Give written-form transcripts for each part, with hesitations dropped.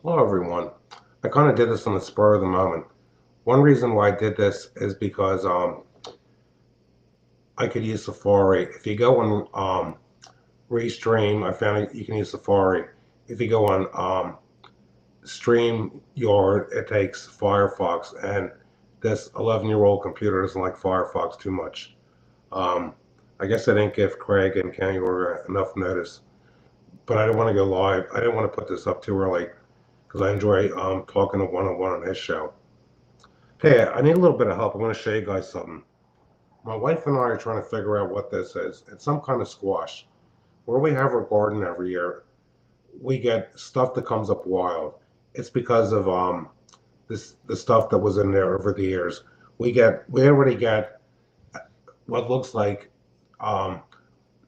Hello, everyone. I kind of did this on the spur of the moment. One reason why I did this is because I could use Safari. If you go on Restream, I found you can use Safari. If you go on StreamYard, it takes Firefox, and this 11-year-old computer doesn't like Firefox too much. Um, I guess I didn't give Craig and Kenny Orga enough notice, but I didn't want to go live. I didn't want to put this up too early because I enjoy talking to one-on-one on his show. Hey, I need a little bit of help. I'm going to show you guys something. My wife and I are trying to figure out what this is. It's some kind of squash. Where we have our garden every year, we get stuff that comes up wild. It's because of the stuff that was in there over the years. We already get what looks like um,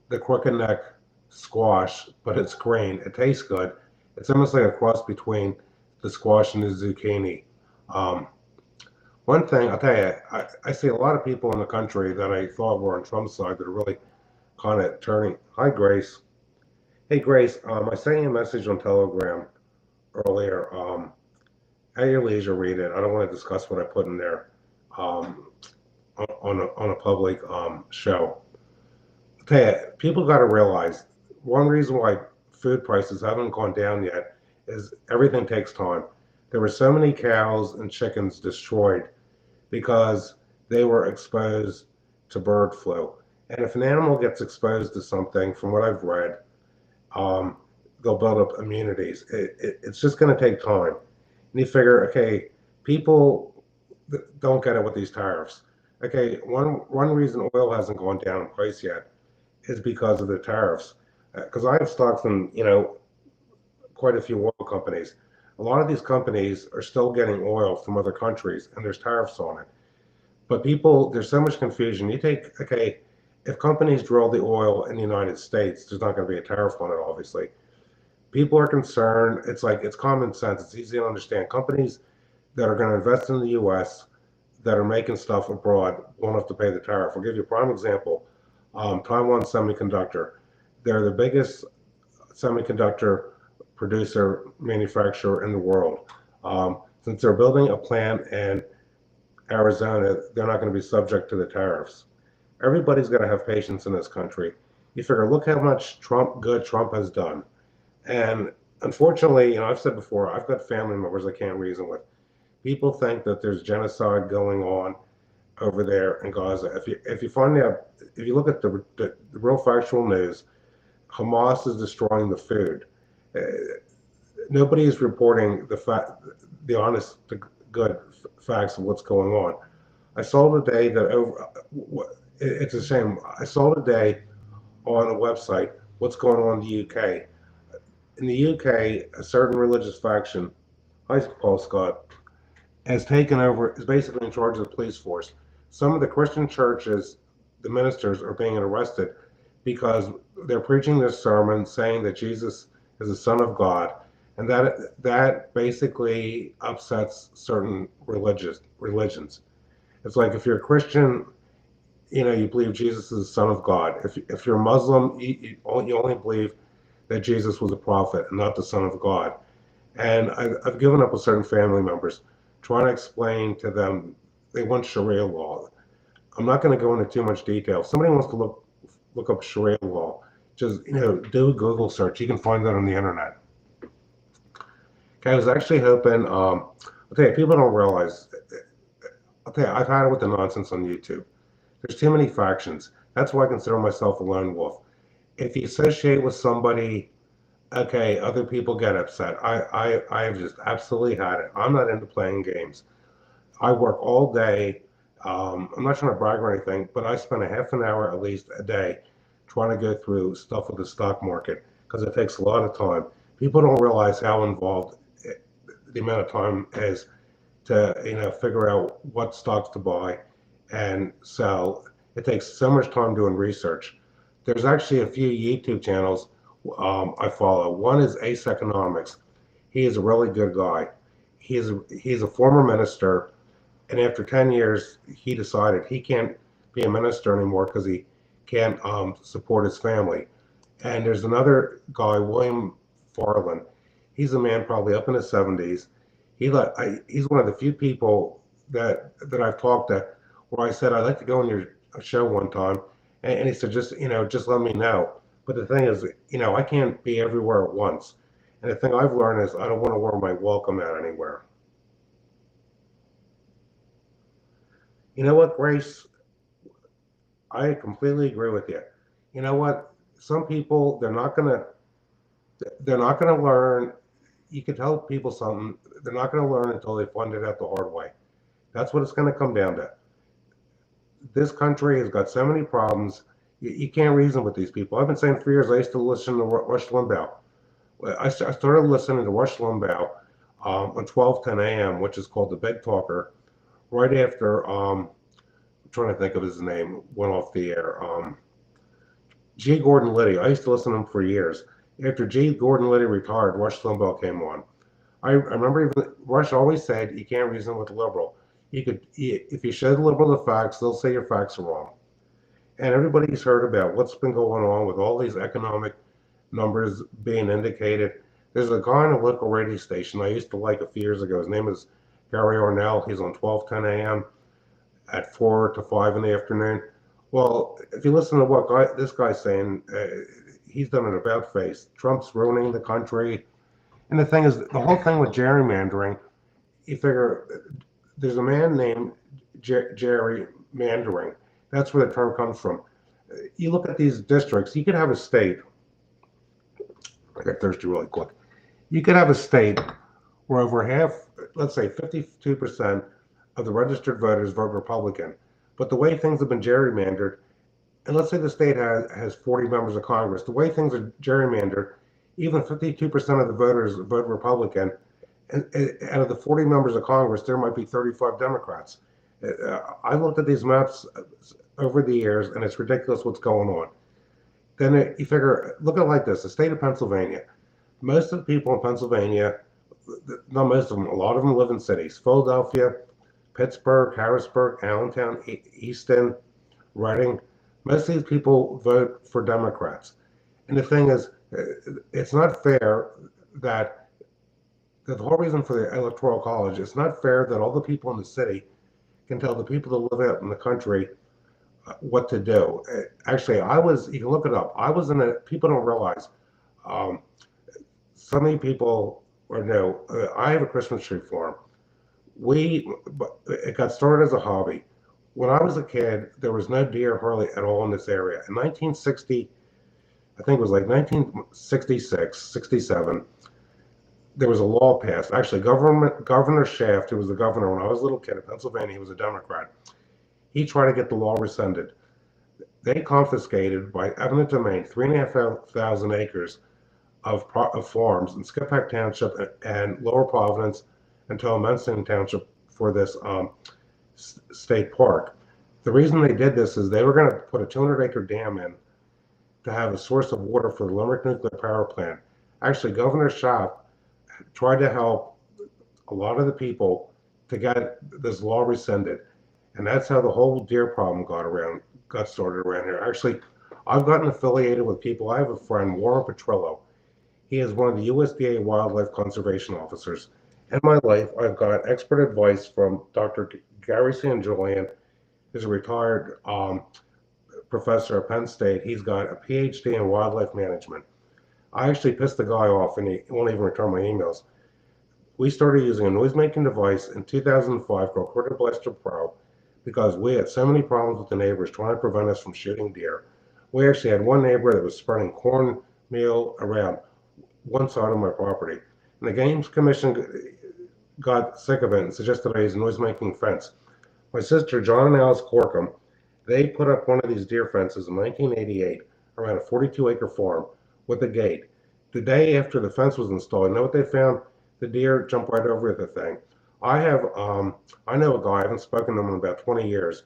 the crooked neck squash, but it's green. It tastes good. It's almost like a cross between the squash and the zucchini. Um, One thing I'll tell you, I see a lot of people in the country that I thought were on Trump's side that are really kind of turning. Hi, Grace. Hey, Grace. I sent you a message on Telegram earlier. At your leisure, read it. I don't want to discuss what I put in there um, on a public show. I'll tell you, people got to realize one reason why food prices haven't gone down yet is everything takes time. There were so many cows and chickens destroyed because they were exposed to bird flu. And if an animal gets exposed to something, from what I've read, um, they'll build up immunities. It's just going to take time. And you figure, okay, people don't get it with these tariffs. Okay, one reason oil hasn't gone down in price yet is because of the tariffs. Because I have stocks in quite a few oil companies. A lot of these companies are still getting oil from other countries, and there's tariffs on it. But people, there's so much confusion. Okay, if companies drill the oil in the United States, there's not going to be a tariff on it, obviously. People are concerned. It's like, it's common sense. It's easy to understand. Companies that are going to invest in the U.S., that are making stuff abroad, won't have to pay the tariff. I'll give you a prime example. Taiwan Semiconductor. They're the biggest semiconductor producer manufacturer in the world. Since they're building a plant in Arizona, they're not going to be subject to the tariffs. Everybody's got to have patience in this country. You figure, look how much Trump has done. And unfortunately, I've said before, I've got family members I can't reason with. People think that there's genocide going on over there in Gaza. If you find out, if you look at the real factual news, Hamas is destroying the food. Uh, Nobody is reporting the honest, the good facts of what's going on. I saw today that it's a shame. I saw today on a website what's going on in the UK. In the UK, a certain religious faction, hi Paul Scott, has taken over, is basically in charge of the police force. Some of the Christian churches, the ministers are being arrested because they're preaching this sermon saying that Jesus is the Son of God, and that basically upsets certain religions. It's like if you're a Christian, you believe Jesus is the Son of God. If you're a Muslim, you only believe that Jesus was a prophet and not the Son of God. And I've given up with certain family members, trying to explain to them they want Sharia law. I'm not going to go into too much detail. If somebody wants to look up Sharia law, just do a Google search. You can find that on the internet. Okay, I was actually hoping. I'll tell you, people don't realize. I'll tell you, I've had it with the nonsense on YouTube. There's too many factions. That's why I consider myself a lone wolf. If you associate with somebody, okay, other people get upset. I've just absolutely had it. I'm not into playing games. I work all day. I'm not trying to brag or anything, but I spend a half an hour at least a day trying to go through stuff with the stock market because it takes a lot of time. People don't realize how involved the amount of time is to figure out what stocks to buy and sell. It takes so much time doing research. There's actually a few YouTube channels I follow. One is Ace Economics. He is a really good guy. He's a former minister, and after 10 years, he decided he can't be a minister anymore because he can't support his family. And there's another guy, William Farland. He's a man probably up in his 70s. He's one of the few people that I've talked to where I said I'd like to go on your show one time, and he said just let me know. But the thing is, I can't be everywhere at once. And the thing I've learned is I don't want to wear my welcome out anywhere. You know what, Grace? I completely agree with you. You know what? Some people they're not gonna learn. You can tell people something, they're not gonna learn until they find it out the hard way. That's what it's gonna come down to. This country has got so many problems. You can't reason with these people. I've been saying for years. I used to listen to Rush Limbaugh. I started listening to Rush Limbaugh on 12:10 a.m., which is called the Big Talker, right after I'm trying to think of his name, went off the air. G. Gordon Liddy. I used to listen to him for years. After G. Gordon Liddy retired, Rush Limbaugh came on. I remember even Rush always said you can't reason with a liberal. If you show the liberal the facts, they'll say your facts are wrong. And everybody's heard about what's been going on with all these economic numbers being indicated. There's a guy on a local radio station I used to like a few years ago. His name is Gary Ornell. He's on 12:10 a.m. at 4 to 5 in the afternoon. Well, if you listen to what this guy's saying, he's done an about face. Trump's ruining the country. And the thing is, the whole thing with gerrymandering, you figure there's a man named gerrymandering. That's where the term comes from. You look at these districts, you could have a state. I got thirsty really quick. You could have a state where over half, let's say 52% of the registered voters vote Republican. But the way things have been gerrymandered, and let's say the state has 40 members of Congress, the way things are gerrymandered, even 52% of the voters vote Republican. And out of the 40 members of Congress, there might be 35 Democrats. I looked at these maps over the years, and it's ridiculous what's going on. Then you figure, look at it like this: the state of Pennsylvania. Most of the people in Pennsylvania, not most of them, a lot of them live in cities: Philadelphia, Pittsburgh, Harrisburg, Allentown, Easton, Reading. Most of these people vote for Democrats. And the thing is, it's not fair that the whole reason for the Electoral College, it's not fair that all the people in the city can tell the people that live out in the country what to do. Actually, you can look it up. I was in a, people don't realize, so many people, or no, I have a Christmas tree farm. It got started as a hobby. When I was a kid, there was no deer hardly at all in this area. In 1960, I think it was like 1966, 67, there was a law passed. Actually, Governor Shaft, who was the governor when I was a little kid in Pennsylvania, he was a Democrat. He tried to get the law rescinded. They confiscated by eminent domain 3,500 acres of farms in Skippack Township and Lower Providence and Towamencing Township for this state park. The reason they did this is they were going to put a 200-acre dam in to have a source of water for the Limerick nuclear power plant. Actually, Governor Shaft tried to help a lot of the people to get this law rescinded. And that's how the whole deer problem got started around here. Actually, I've gotten affiliated with people. I have a friend, Warren Petrillo. He is one of the USDA wildlife conservation officers. In my life, I've got expert advice from Dr. Gary St. Julian, who's a retired professor at Penn State. He's got a PhD in wildlife management. I actually pissed the guy off, and he won't even return my emails. We started using a noise-making device in 2005 called Critter Blaster Pro because we had so many problems with the neighbors trying to prevent us from shooting deer. We actually had one neighbor that was spreading cornmeal around one side of my property. And the Games Commission got sick of it and suggested I use a noise-making fence. My sister, John and Alice Corkum, they put up one of these deer fences in 1988 around a 42-acre farm with a gate. The day after the fence was installed, you know what they found? The deer jumped right over the thing. I know a guy, I haven't spoken to him in about 20 years.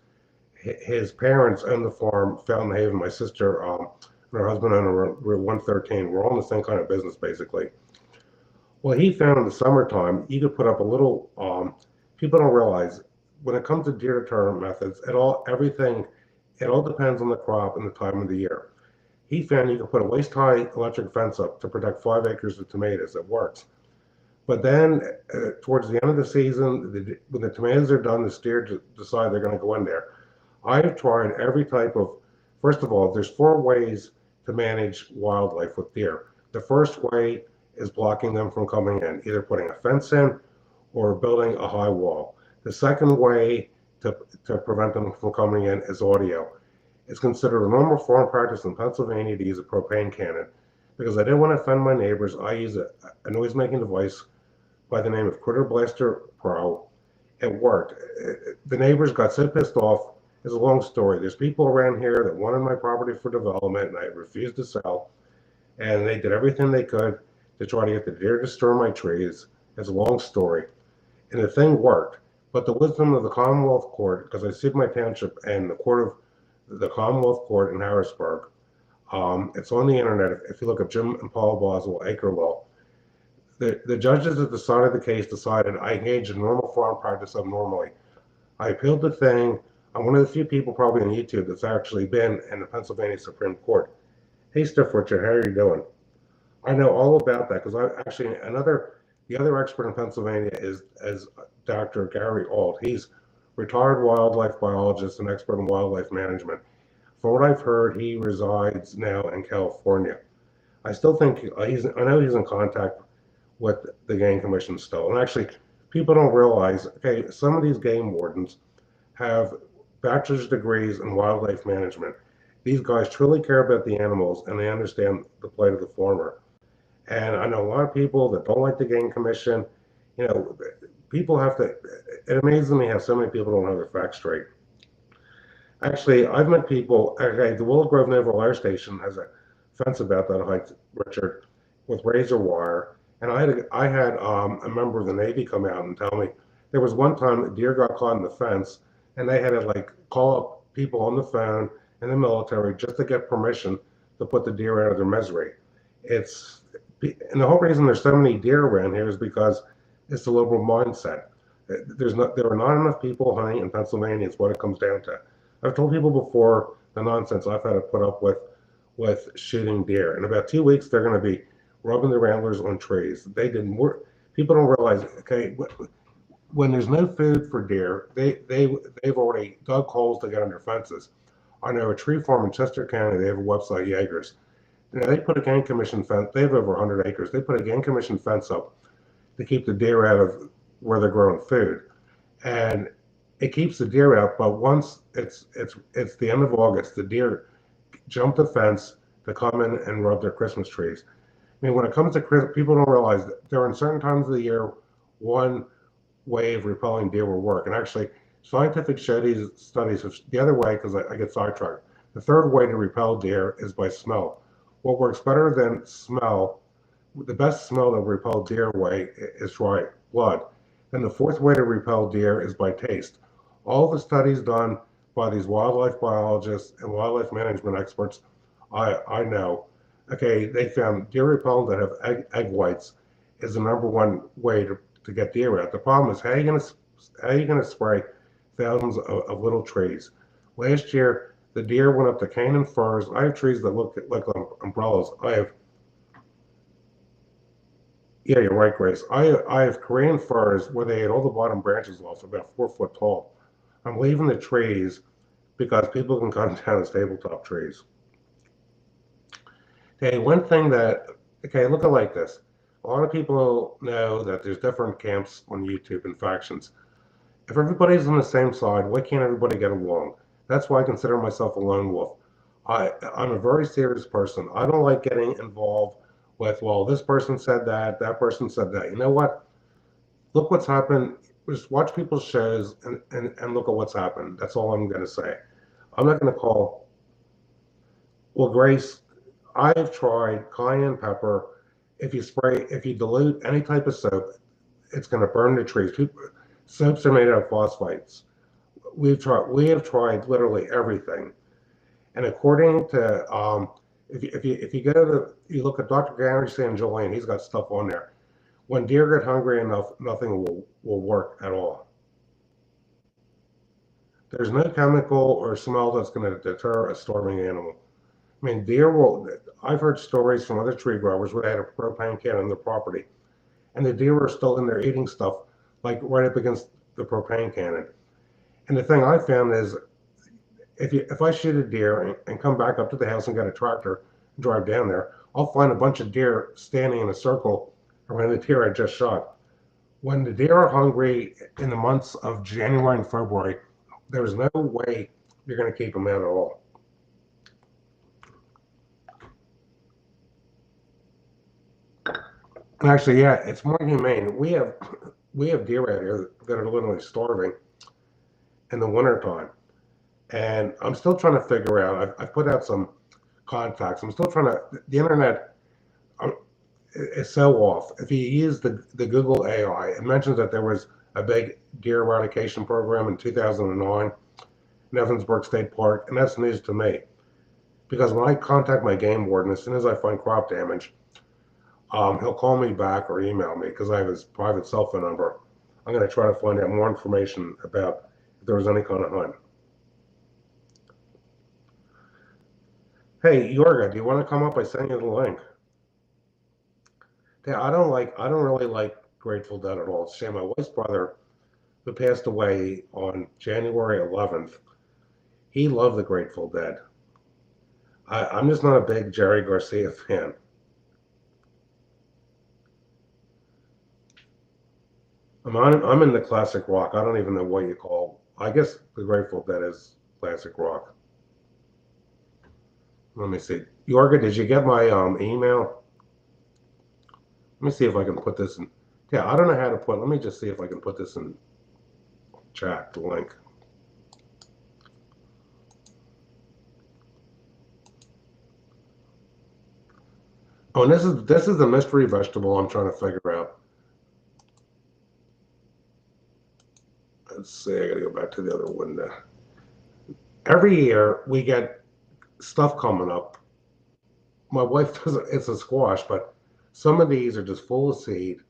His parents own the farm, Fountain Haven. My sister and her husband own Route 113. We're all in the same kind of business, basically. Well, he found in the summertime, you could put up a little, people don't realize, when it comes to deer deterrent methods, it all depends on the crop and the time of the year. He found you can put a waist-high electric fence up to protect 5 acres of tomatoes. It works. But then, towards the end of the season, when the tomatoes are done, the steer decide they're going to go in there. I've tried every type of. First of all, there's 4 ways to manage wildlife with deer. The first way is blocking them from coming in, either putting a fence in or building a high wall. The second way to, to prevent them from coming in is audio. It's considered a normal farm practice in Pennsylvania to use a propane cannon. Because I didn't want to offend my neighbors, I use a noise-making device by the name of Critter Blaster Pro. It worked. The neighbors got so pissed off. It's a long story. There's people around here that wanted my property for development, and I refused to sell. And they did everything they could to try to get the deer to destroy my trees. It's a long story. And the thing worked. But the wisdom of the Commonwealth Court, because I sued my township and the Commonwealth Court in Harrisburg, it's on the internet. If you look up Jim and Paul Boswell, Acre Law, the judges that decided the case decided I engaged in normal farm practice abnormally. I appealed the thing. I'm one of the few people probably on YouTube that's actually been in the Pennsylvania Supreme Court. Hey, Stiff Richard, how are you doing? I know all about that because I actually the other expert in Pennsylvania is Dr. Gary Ault. He's retired wildlife biologist and expert in wildlife management. From what I've heard, he resides now in California. I still think I know he's in contact with the game commission still. And actually, people don't realize, okay, some of these game wardens have bachelor's degrees in wildlife management. These guys truly care about the animals and they understand the plight of the farmer. And I know a lot of people that don't like the game commission. You know, people have to, it amazes me how so many people don't have their facts straight. Actually, I've met people, okay, the Willow Grove Naval Air Station has a fence about that height, Richard, with razor wire. And I had a member of the Navy come out and tell me there was one time a deer got caught in the fence and they had to like call up people on the phone in the military just to get permission to put the deer out of their misery. It's and the whole reason there's so many deer around here is because it's the liberal mindset. There are not enough people hunting in Pennsylvania. Is what it comes down to. I've told people before the nonsense I've had to put up with shooting deer. In about 2 weeks, they're going to be rubbing their antlers on trees. They didn't work. People don't realize. Okay, when there's no food for deer, they've already dug holes to get under fences. I know a tree farm in Chester County. They have a website, Jaegers. Now they put a game commission fence. They have over 100 acres. They put a game commission fence up to keep the deer out of where they're growing food, and it keeps the deer out. But once it's the end of August, the deer jump the fence to come in and rub their Christmas trees. I mean, when it comes to Christmas, people don't realize that there are certain times of the year one way of repelling deer will work. And actually, scientific studies the other way, because I get sidetracked. The third way to repel deer is by smell. What works better than smell, the best smell to repel deer away is dry blood. And the fourth way to repel deer is by taste. All the studies done by these wildlife biologists and wildlife management experts I know, okay, they found deer repellent that have egg whites is the #1 way to get deer out. The problem is how are you gonna spray thousands of little trees? Last year, the deer went up to cane and firs. I have trees that look like umbrellas. Yeah, you're right, Grace. I have Korean firs where they ate all the bottom branches off, about 4 foot tall. I'm leaving the trees because people can cut them down as tabletop trees. Okay, one thing that, okay, look at it like this. A lot of people know that there's different camps on YouTube and factions. If everybody's on the same side, why can't everybody get along? That's why I consider myself a lone wolf. I'm a very serious person. I don't like getting involved with, well, this person said that, that person said that. You know what? Look what's happened. Just watch people's shows and look at what's happened. That's all I'm going to say. I'm not going to call, well, Grace, I've tried cayenne pepper. If you dilute any type of soap, it's going to burn the trees. Soaps are made out of phosphates. We have tried literally everything. And according to, if you go to, you look at Dr. Gary St. Julian, he's got stuff on there. When deer get hungry enough, nothing will work at all. There's no chemical or smell that's going to deter a starving animal. I mean, deer will. I've heard stories from other tree growers where they had a propane can on their property, and the deer were still in there eating stuff, like right up against the propane cannon. And the thing I found is, if I shoot a deer and come back up to the house and get a tractor and drive down there, I'll find a bunch of deer standing in a circle around the deer I just shot. When the deer are hungry in the months of January and February, there's no way you're going to keep them out at all. And actually, yeah, it's more humane. We have deer out here that are literally starving in the wintertime. And I'm still trying to figure out, I've put out some contacts. I'm still trying to, the internet is so off. If you use the Google AI, it mentions that there was a big deer eradication program in 2009 in Evansburg State Park, and that's news to me. Because when I contact my game warden, as soon as I find crop damage, he'll call me back or email me because I have his private cell phone number. I'm going to try to find out more information about if there was any kind of hunt. Hey, Yorga, do you want to come up? I sent you the link. Yeah, I don't really like Grateful Dead at all. It's a shame. My wife's brother, who passed away on January 11th, he loved the Grateful Dead. I'm just not a big Jerry Garcia fan. I'm in the classic rock. I don't even know what you call. I guess the Grateful Dead is classic rock. Let me see. Yorga, did you get my email? Let me see if I can put this in. Yeah, I don't know how to put. Let me just see if I can put this in chat. The link. Oh, and this is the mystery vegetable I'm trying to figure out. Let's see. I got to go back to the other window. Every year we get stuff coming up. My wife does it's a squash, but some of these are just full of seed.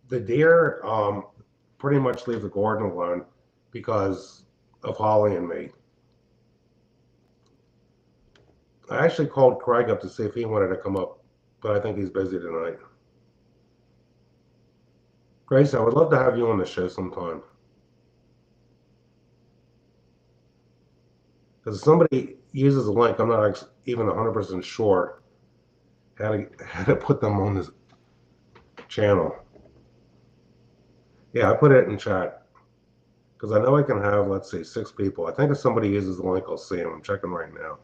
The deer pretty much leave the garden alone because of Holly and me. I actually called Craig up to see if he wanted to come up, but I think he's busy tonight. Grace, I would love to have you on the show sometime. Because if somebody uses a link, I'm not even 100% sure how to put them on this channel. Yeah, I put it in chat. Because I know I can have, let's see, 6 people. I think if somebody uses the link, I'll see them. I'm checking right now.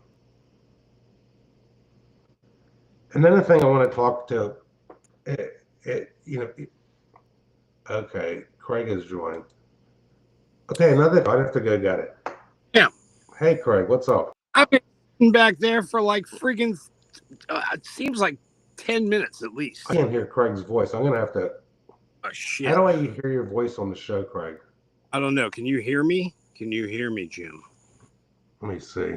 And then the thing I want to talk to, okay, Craig is joining. Okay, another thing, I'd have to go get it. Yeah. Hey, Craig, what's up? I've been sitting back there for like freaking, it seems like 10 minutes at least. I can't hear Craig's voice. I'm going to have to. Oh, shit. How do I hear your voice on the show, Craig? I don't know. Can you hear me? Can you hear me, Jim? Let me see.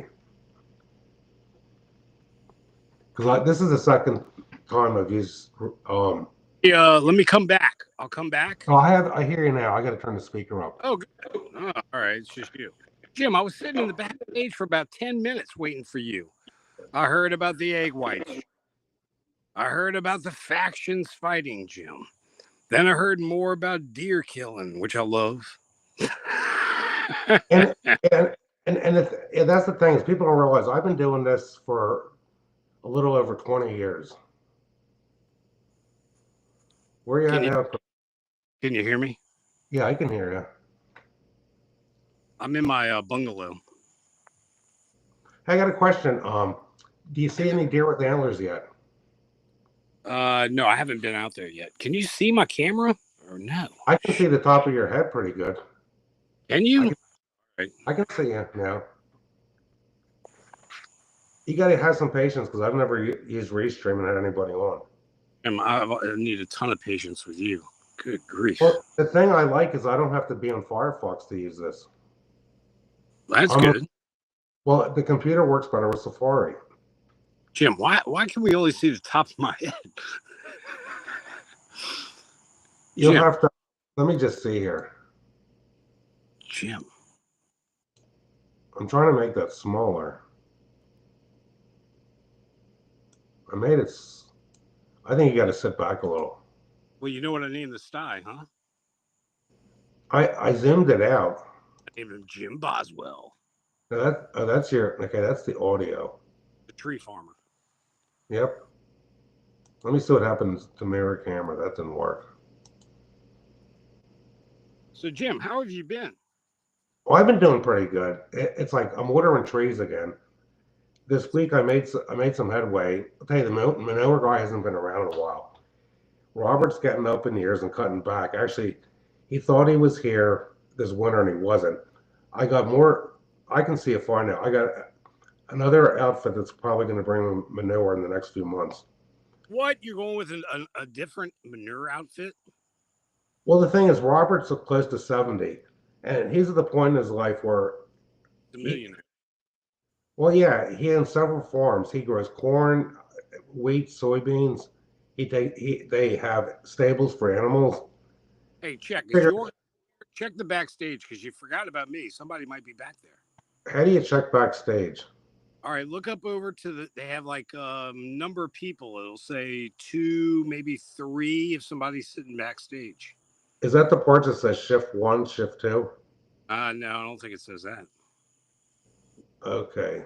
Because this is the second time I've used. Yeah, let me come back. I'll come back. Oh, I hear you now. I got to turn the speaker up. Oh, good. Oh, all right. It's just you. Jim, I was sitting in the backstage for about 10 minutes waiting for you. I heard about the egg whites. I heard about the factions fighting, Jim. Then I heard more about deer killing, which I love. and that's the thing is people don't realize I've been doing this for a little over 20 years. Where are you at now? Can you hear me? Yeah, I can hear you. I'm in my bungalow. Hey, I got a question. Do you see any deer with antlers yet? No, I haven't been out there yet. Can you see my camera or no? I can see the top of your head pretty good. Can you? I can see you now. You got to have some patience because I've never used Restream and had anybody on. I need a ton of patience with you. Good grief. Well, the thing I like is I don't have to be on Firefox to use this. That's good. Well, the computer works better with Safari. Jim, why can we only see the top of my head? You'll have to. Let me just see here. Jim. I'm trying to make that smaller. I made it. I think you got to sit back a little. Well, you know what I named the sty, huh? I zoomed it out. I named him Jim Boswell, Now that's your okay. That's the audio. the tree farmer. Yep. Let me see what happens to mirror camera. That didn't work. So, Jim, how have you been? Well, I've been doing pretty good. It's like I'm watering trees again. This week I made some headway. I'll tell you, the manure guy hasn't been around in a while. Robert's getting up in years and cutting back. Actually, he thought he was here this winter and he wasn't. I got more. I can see it far now. I got another outfit that's probably going to bring manure in the next few months. What? You're going with a different manure outfit? Well, the thing is, Robert's close to 70, and he's at the point in his life where The he, millionaire. well, yeah, he has several farms. He grows corn, wheat, soybeans. They have stables for animals. Hey, check. Is Figure, your check the backstage because you forgot about me. Somebody might be back there. how do you check backstage? All right, look up over to the. They have like number of people. It'll say two, maybe three if somebody's sitting backstage. Is that the part that says shift one, shift two? No, I don't think it says that. Okay.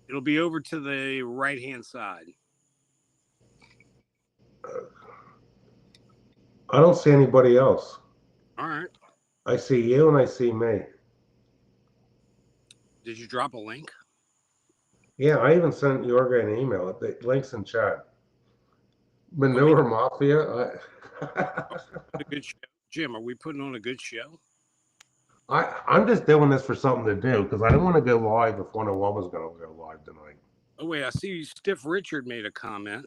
It'll be over to the right hand side. I don't see anybody else. All right. I see you and I see me. Did you drop a link? Yeah, I even sent Yorga an email. The links in chat. Are we Manure Mafia. a good show? Jim, are we putting on a good show? I'm just doing this for something to do because I didn't want to go live if 101 was going to go live tonight. Oh wait, I see Stiff Richard made a comment.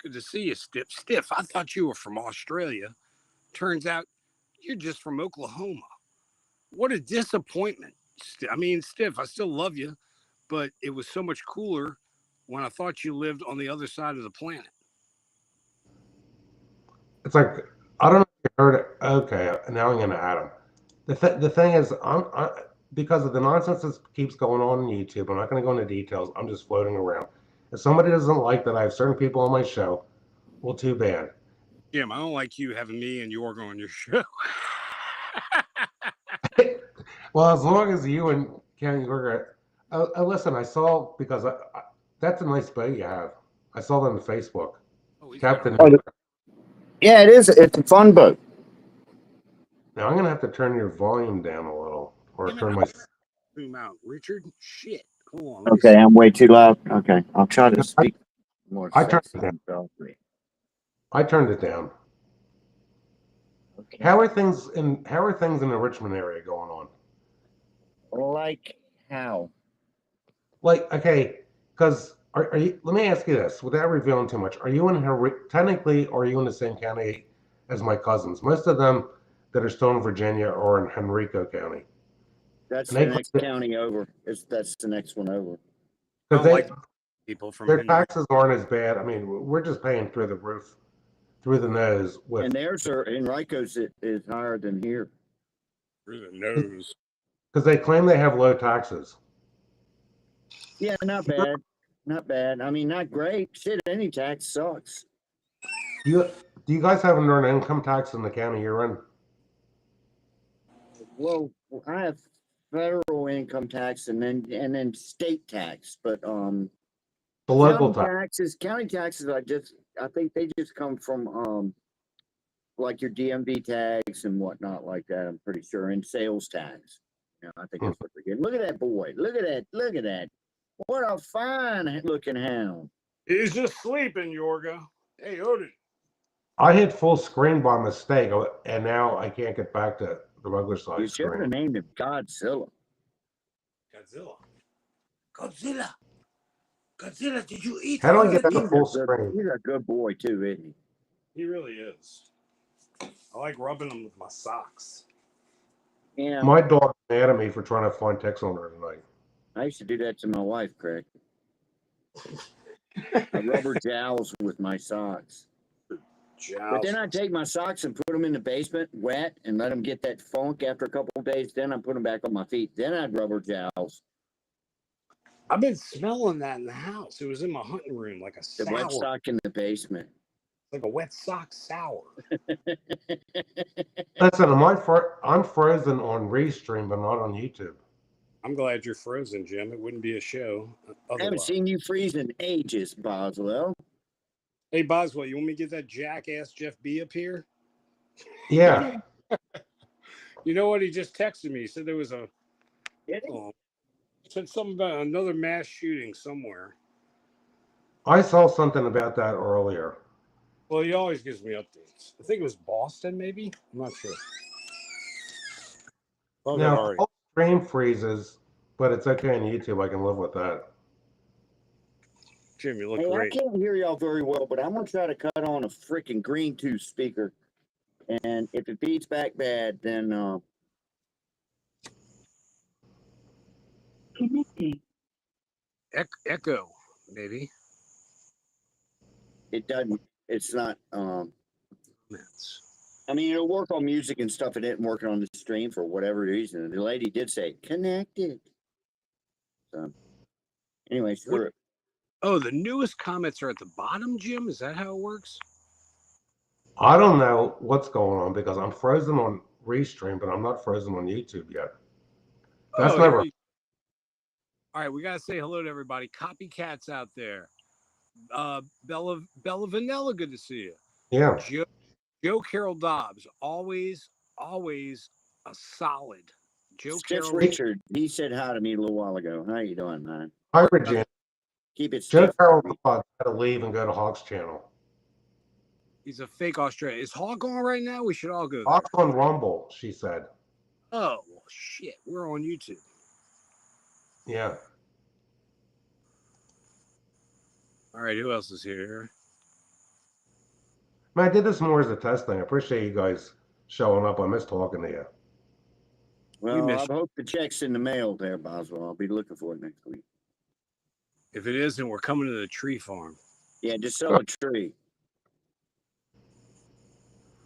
Good to see you, Stiff. Stiff, I thought you were from Australia. Turns out you're just from Oklahoma. What a disappointment. I mean, Stiff, I still love you, but it was so much cooler when I thought you lived on the other side of the planet. It's like I don't know if you heard it. Okay, now I'm going to add them. The thing is, because of the nonsense that keeps going on YouTube. I'm not going to go into details. I'm just floating around. If somebody doesn't like that I have certain people on my show, well, too bad. Jim, I don't like you having me and Yorgo on your show. Well, as long as you and Ken Yorga, listen, I saw because that's a nice boat you have. I saw that on Facebook. Oh, he's Captain. got a... Yeah, it is. It's a fun boat. Now I'm gonna have to turn your volume down a little, or Damn it, turn my. zoom out, Richard. Shit. Hold on. Okay, I'm way too loud. Okay, I'll try to speak more I turned sexy it down. and softly. I turned it down. Okay. How are things in the Richmond area going on? Like how? Like, okay, because are you? Let me ask you this, without revealing too much. Are you in technically? Are you in the same county as my cousins? Most of them that are still in Virginia are in Henrico County. That's And the they next county over. That's the next one over. I because don't like people from their Henry. taxes aren't as bad. I mean, we're just paying through the roof, through the nose with And theirs are Enrico's is higher than here. Through the nose. because they claim they have low taxes. Yeah, not bad. Not bad. I mean, not great. Shit, any tax sucks. Do you guys have an earned income tax in the county you're in? Well, I have federal income tax and then state tax, but The local tax. county taxes I think they just come from like your DMV tax and whatnot like that, I'm pretty sure, and sales tax. Yeah, I think that's what they're getting. Look at that boy. Look at that. Look at that. What a fine looking hound. He's just sleeping, Yorga. Hey, Odin. I hit full screen by mistake, and now I can't get back to the regular size You should have screen. named him Godzilla. Godzilla. Godzilla, did you eat? How do I get already? the full screen? He's a good boy too, isn't he? He really is. I like rubbing him with my socks. Yeah. My dog's mad at me for trying to find ticks on her tonight. I used to do that to my wife, Craig. I rub her jowls with my socks. But then I take my socks and put them in the basement wet and let them get that funk after a couple of days. Then I put them back on my feet. Then I'd rub her jowls. I've been smelling that in the house. It was in my hunting room, like a The sour, wet sock in the basement. like a wet sock sour. Listen, I'm frozen on Restream, but not on YouTube. I'm glad you're frozen, Jim. It wouldn't be a show I haven't otherwise. seen you freeze in ages, Boswell. Hey, Boswell, you want me to get that jackass Jeff B up here? Yeah. You know what? He just texted me. He said there was a. Did he? Oh, said something about another mass shooting somewhere. I saw something about that earlier. Well, he always gives me updates. I think it was Boston, maybe. I'm not sure. Oh, Now, all right. all stream freezes, but it's okay on YouTube. I can live with that. Jim, you look Hey, great. I can't hear y'all very well, but I'm gonna try to cut on a freaking green tooth speaker, and if it feeds back bad, then Connecting. Echo, maybe. it doesn't. It's not. That's I mean, it'll work on music and stuff. It didn't work on the stream for whatever reason. The lady did say connected. So, anyway, screw it. Oh, the newest comments are at the bottom, Jim. Is that how it works? I don't know what's going on because I'm frozen on Restream, but I'm not frozen on YouTube yet. That's Oh, never. All right, we gotta say hello to everybody. Copycats out there. Bella Vanilla, good to see you. Yeah. Joe Carroll Dobbs, always a solid. Joe Stiff Carroll. Richard, he said hi to me a little while ago. How you doing, man? Hi, Virginia. Keep it Joe stiff. Carroll had to leave and go to Hawk's channel. He's a fake Australian. Is Hawk on right now? We should all go there. Hawk's on Rumble, she said. Oh, well, shit. We're on YouTube. Yeah. All right, who else is here? Man, I did this more as a test thing. I appreciate you guys showing up. I miss talking to you. Well, I hope the check's in the mail there, Boswell. I'll be looking for it next week. If it isn't, we're coming to the tree farm. Yeah, just sell a tree.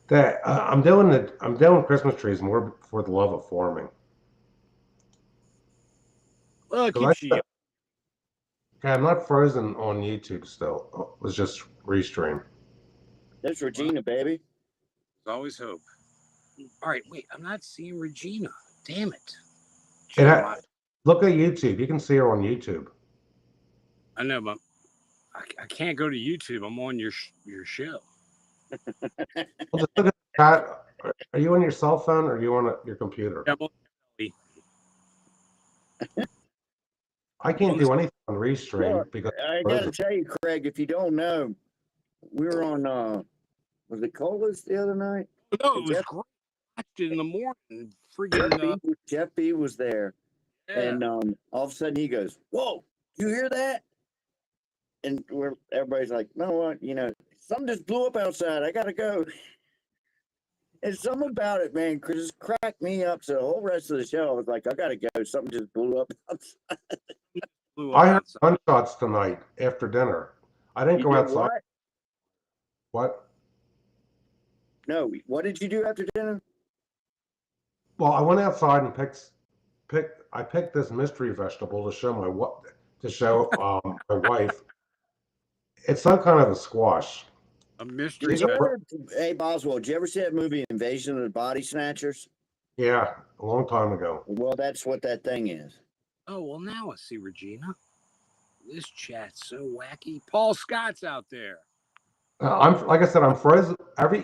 I'm doing Christmas trees more for the love of farming. Well, it keeps you. Yeah, I'm not frozen on YouTube still. It was just Restream. That's Regina, baby. There's always hope. All right, wait. I'm not seeing Regina. Damn it. Look at YouTube. You can see her on YouTube. I know, but I can't go to YouTube. I'm on your show. Well, just look at the chat. Are you on your cell phone or are you on your computer? I can't do anything on Restream because I gotta tell you, Craig, if you don't know, we were on was it Cola's the other night? No, it was great. I watched it in the morning. Freaking Jeff B was there. Yeah. And all of a sudden he goes, "Whoa, you hear that?" And everybody's like, "No, what? You know, something just blew up outside. I gotta go." And something about it, man, just cracked me up. So the whole rest of the show, I was like, "I gotta go. Something just blew up outside." I heard gunshots tonight after dinner. I didn't go outside. What? No, what did you do after dinner? Well, I went outside and picked this mystery vegetable to show my wife. It's some kind of a squash. A mystery. Hey Boswell, did you ever see that movie Invasion of the Body Snatchers? Yeah, a long time ago. Well, that's what that thing is. Oh, well, now I see Regina. This chat's so wacky. Paul Scott's out there. I'm like I said, I'm frozen.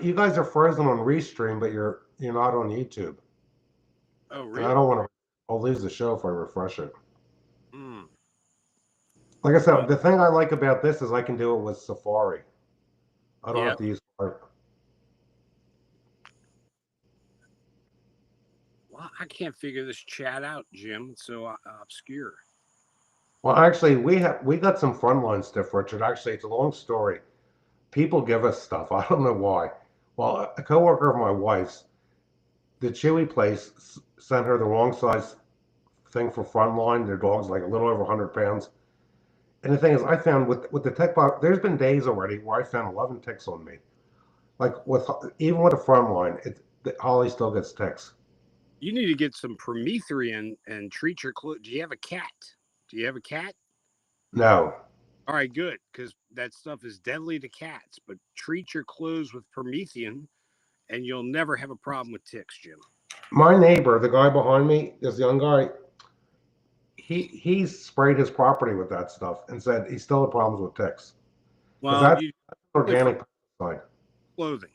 You guys are frozen on Restream, but you're not on YouTube. Oh, really? And I don't want to. I'll lose the show if I refresh it. Mm. Like I said, the thing I like about this is I can do it with Safari. I don't have to use. Well, I can't figure this chat out, Jim. It's so obscure. Well, actually, we got some frontline stuff, Richard. Actually, it's a long story. People give us stuff. I don't know why. Well, a coworker of my wife's, the Chewy place sent her the wrong size thing for frontline. Their dog's like a little over 100 pounds. And the thing is, I found with the tick box, there's been days already where I found 11 ticks on me. Like even with a frontline, Holly still gets ticks. You need to get some permethrin and treat your Do you have a cat? Do you have a cat? No. All right, good, because that stuff is deadly to cats. But treat your clothes with permethrin, and you'll never have a problem with ticks, Jim. My neighbor, the guy behind me, this young guy, he sprayed his property with that stuff and said he still had problems with ticks. Because Well, that's you organic pesticide. clothing.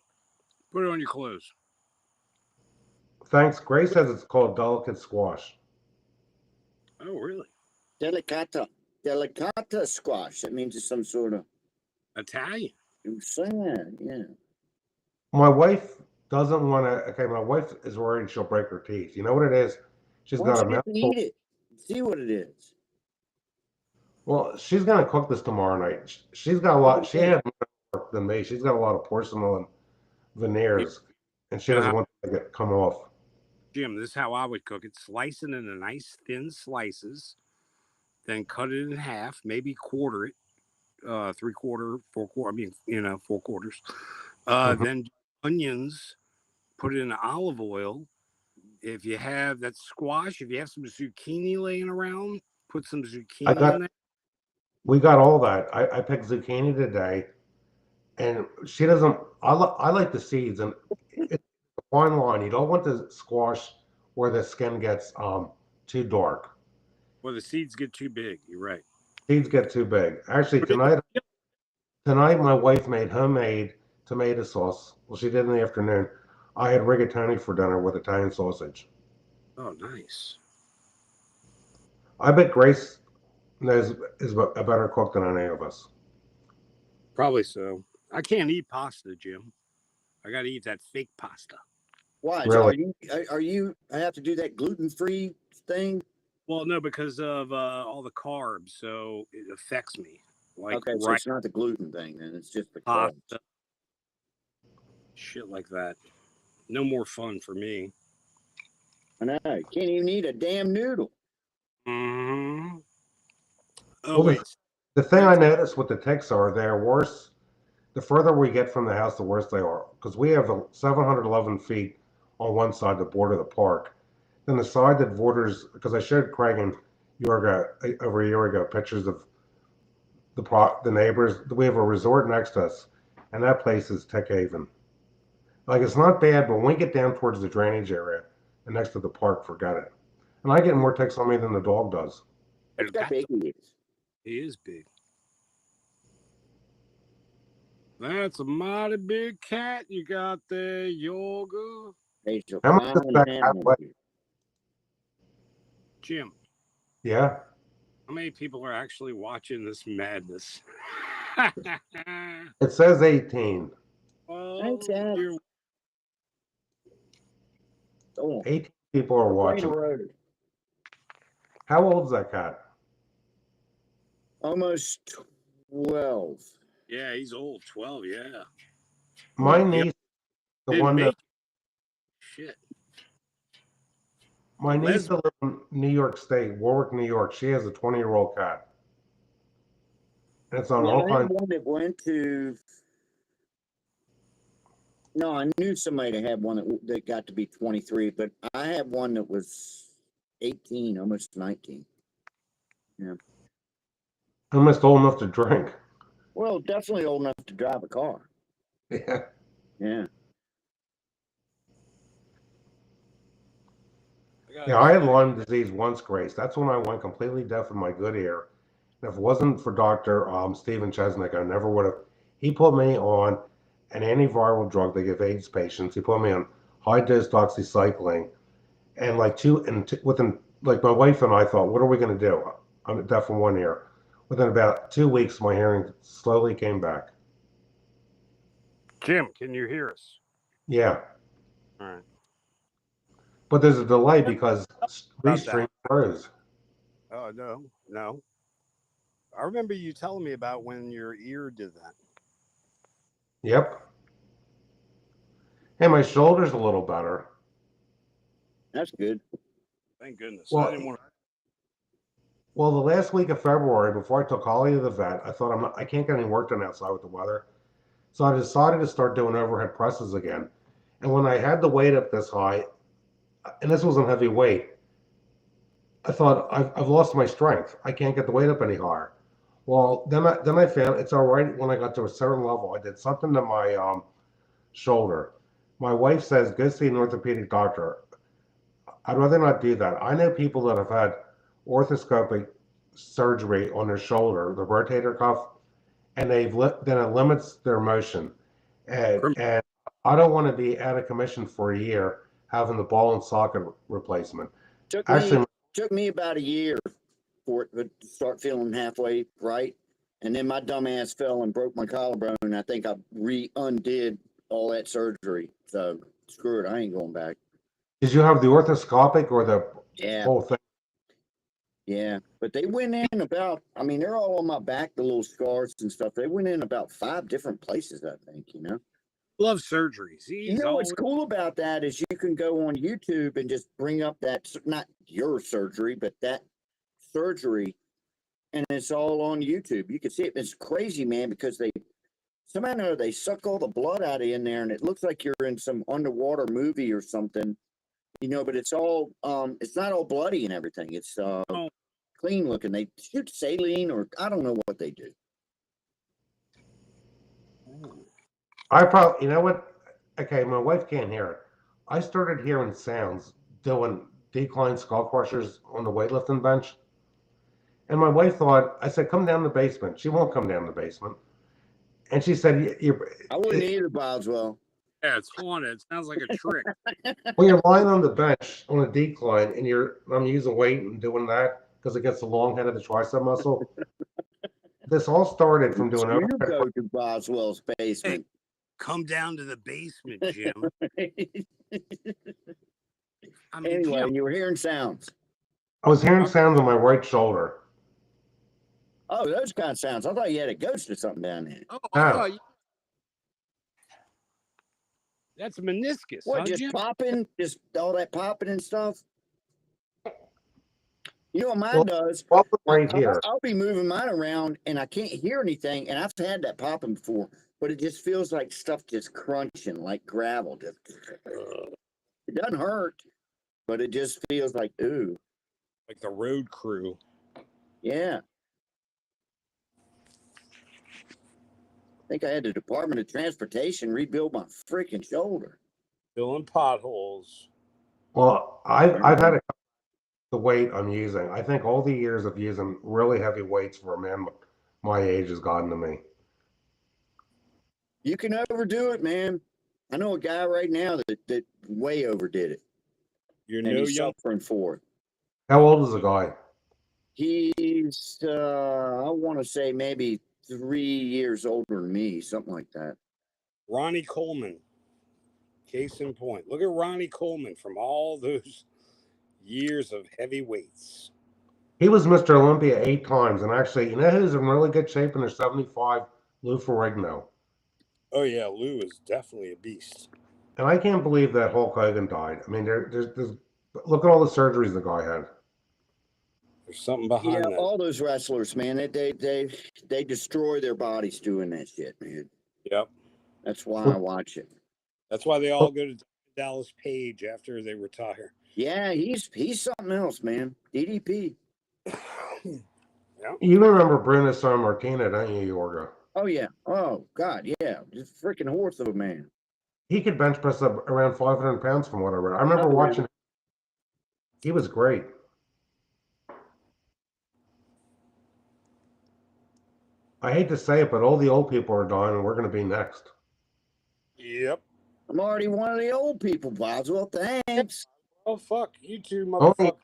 Put it on your clothes. Thanks. Grace says it's called delicate squash. Oh, really? Delicata squash. That means it's some sort of. Italian. I'm saying, yeah. My wife doesn't want to. Okay, my wife is worried she'll break her teeth. You know what it is? She's Why don't got a you just mouthful. eat it? See what it is. Well, she's gonna cook this tomorrow night. She's got a lot. She had more work than me. She's got a lot of porcelain and veneers, and she You know doesn't how, want to get come off. Jim, this is how I would cook it. Slice it into nice thin slices, then cut it in half, maybe quarter it, 3/4, 4/4. I mean, 4/4. Mhm. Then onions, put it in olive oil. If you have that squash, if you have some zucchini laying around, put some I zucchini in got. there. We got all that. I picked zucchini today, and she doesn't. I like the seeds, and it's a fine line. You don't want the squash where the skin gets too dark. Well, the seeds get too big. You're right. Seeds get too big. Actually, Put it in- tonight my wife made homemade tomato sauce. Well, she did in the afternoon. I had rigatoni for dinner with Italian sausage. Oh, nice. I bet Grace is a better cook than any of us. Probably so. I can't eat pasta, Jim. I got to eat that fake pasta. Why? Really? Are you? I have to do that gluten-free thing. Well, no, because of all the carbs, so it affects me. Like Okay, so it's not the gluten thing, then it's just the carbs. pasta, shit like that. No more fun for me. I know. You can't even eat a damn noodle. Mm-hmm. Oh, Well, wait. the thing I noticed with the ticks are they're worse. The further we get from the house, the worse they are. Because we have 711 feet on one side, the border of the park. Then the side that borders, because I showed Craig and Yorga over a year ago pictures of the neighbors. We have a resort next to us, and that place is tick haven. Like it's not bad, but when we get down towards the drainage area and next to the park, forget it. And I get more ticks on me than the dog does. Look how big he is. He is big. That's a mighty big cat you got there, Yoga. He's a How much does fine that cat animal. weigh? Jim, Yeah. how many people are actually watching this madness? It says 18. Oh, Thanks, Dad. dear. Go on. 18 people are watching. How old is that cat? Almost 12. Yeah, he's old. 12, yeah. My niece, the Didn't one that make shit. my niece that lives in New York State, Warwick, New York, she has a 20-year-old cat. And it's on all I had kinds. one that went to. No, I knew somebody that had one that got to be 23, but I had one that was 18, almost 19. Yeah. Almost old enough to drink. Well, definitely old enough to drive a car. Yeah. Yeah. Yeah, I had Lyme disease once, Grace. That's when I went completely deaf in my good ear. And if it wasn't for Dr. Stephen Chesnick, I never would have. He put me on an antiviral drug they give AIDS patients. He put me on high dose doxycycline. And within, like my wife and I thought, what are we going to do? I'm deaf in one ear. Within about 2 weeks, my hearing slowly came back. Jim, can you hear us? Yeah. All right. But there's a delay because Restream froze. Oh, no. I remember you telling me about when your ear did that. Yep. Hey, my shoulder's a little better. That's good. Thank goodness. Well, I didn't want to. Well, the last week of February, before I took Holly to the vet, I thought I can't get any work done outside with the weather. So I decided to start doing overhead presses again. And when I had the weight up this high, and this wasn't heavy weight, I thought I've lost my strength. I can't get the weight up any higher. Well, then I found it's all right when I got to a certain level. I did something to my shoulder. My wife says go see an orthopedic doctor. I'd rather not do that. I know people that have had orthoscopic surgery on their shoulder, the rotator cuff, and then it limits their motion. And I don't want to be out of commission for a year having the ball and socket replacement. Took me Actually, took me about a year for it to start feeling halfway right. And then my dumb ass fell and broke my collarbone. And I think I undid all that surgery. So screw it. I ain't going back. did you have the orthoscopic or the Yeah. whole thing? Yeah. But they went in about, I mean, they're all on my back, the little scars and stuff. They went in about 5 different places, I think, you know. Love surgeries. You know what's cool about that is you can go on YouTube and just bring up that, not your surgery, but that surgery, and it's all on YouTube. You can see it. It's crazy, man, because somehow they suck all the blood out of you in there, and it looks like you're in some underwater movie or something, you know. But it's all, it's not all bloody and everything. It's clean looking. They shoot saline, or I don't know what they do. I probably, you know what? Okay, my wife can't hear it. I started hearing sounds doing decline skull crushers on the weightlifting bench. And my wife thought, I said, come down the basement. She won't come down the basement. And she said, I wouldn't either, Boswell. Yeah, it's haunted. It sounds like a trick. well, you're lying on the bench on a decline and I'm using weight and doing that because it gets the long head of the tricep muscle. This all started from doing You go to Boswell's basement. Hey, come down to the basement, Jim. I mean, Anyway, Jim, you were hearing sounds. I was hearing sounds on my right shoulder. Oh, those kind of sounds. I thought you had a ghost or something down there. oh, No. That's a meniscus. What, huh, just Jim? popping? Just all that popping and stuff? You know what mine does? Right here. I'll be moving mine around and I can't hear anything. And I've had that popping before, but it just feels like stuff just crunching, like gravel. It doesn't hurt, but it just feels like, ooh. Like the road crew. Yeah. I think I had the Department of Transportation rebuild my freaking shoulder. Filling potholes. Well, I've had the weight I'm using. I think all the years of using really heavy weights for a man my age has gotten to me. You can overdo it, man. I know a guy right now that way overdid it. You're and no he's young. suffering for it. How old is the guy? He's, I want to say maybe 3 years older than me, something like that. Ronnie Coleman. Case in point. Look at Ronnie Coleman from all those years of heavy weights. He was Mr. Olympia 8 times, and actually, you know who's in really good shape in their 75? Lou Ferrigno. Oh yeah, Lou is definitely a beast. And I can't believe that Hulk Hogan died. I mean, there's look at all the surgeries the guy had. There's something behind that. All those wrestlers, man, they destroy their bodies doing that shit, man. Yep. That's why I watch it. That's why they all go to Dallas Page after they retire. Yeah, he's something else, man. DDP. Yeah. You remember Bruno Sammartino, don't you, Yorga? Oh yeah. Oh God, yeah. Just freaking horse of a man. He could bench press up around 500 pounds from what I read. I remember watching. He was great. I hate to say it, but all the old people are dying, and we're going to be next. Yep. I'm already one of the old people, Boswell. Thanks. Oh fuck, you two motherfuckers.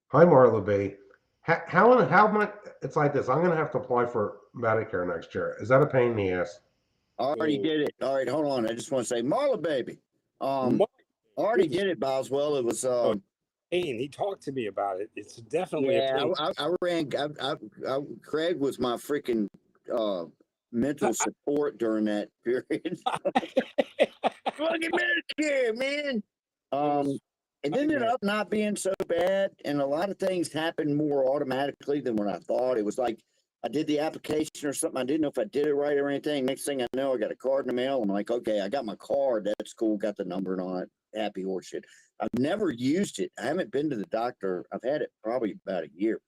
Hi, Marla B. How much? It's like this. I'm going to have to apply for Medicare next year. Is that a pain in the ass? I already did it. All right, hold on. I just want to say, Marla, baby. I already did it, Boswell. It was. He talked to me about it. It's definitely a pain. I ran. Craig was my freaking mental support during that period. Fucking Medicare, man. It ended up not being so bad, and a lot of things happened more automatically than what I thought. It was like I did the application or something. I didn't know if I did it right or anything. Next thing I know, I got a card in the mail. I'm like, okay, I got my card. That's cool. Got the number and all that. Happy horse shit. I've never used it. I haven't been to the doctor. I've had it probably about a year.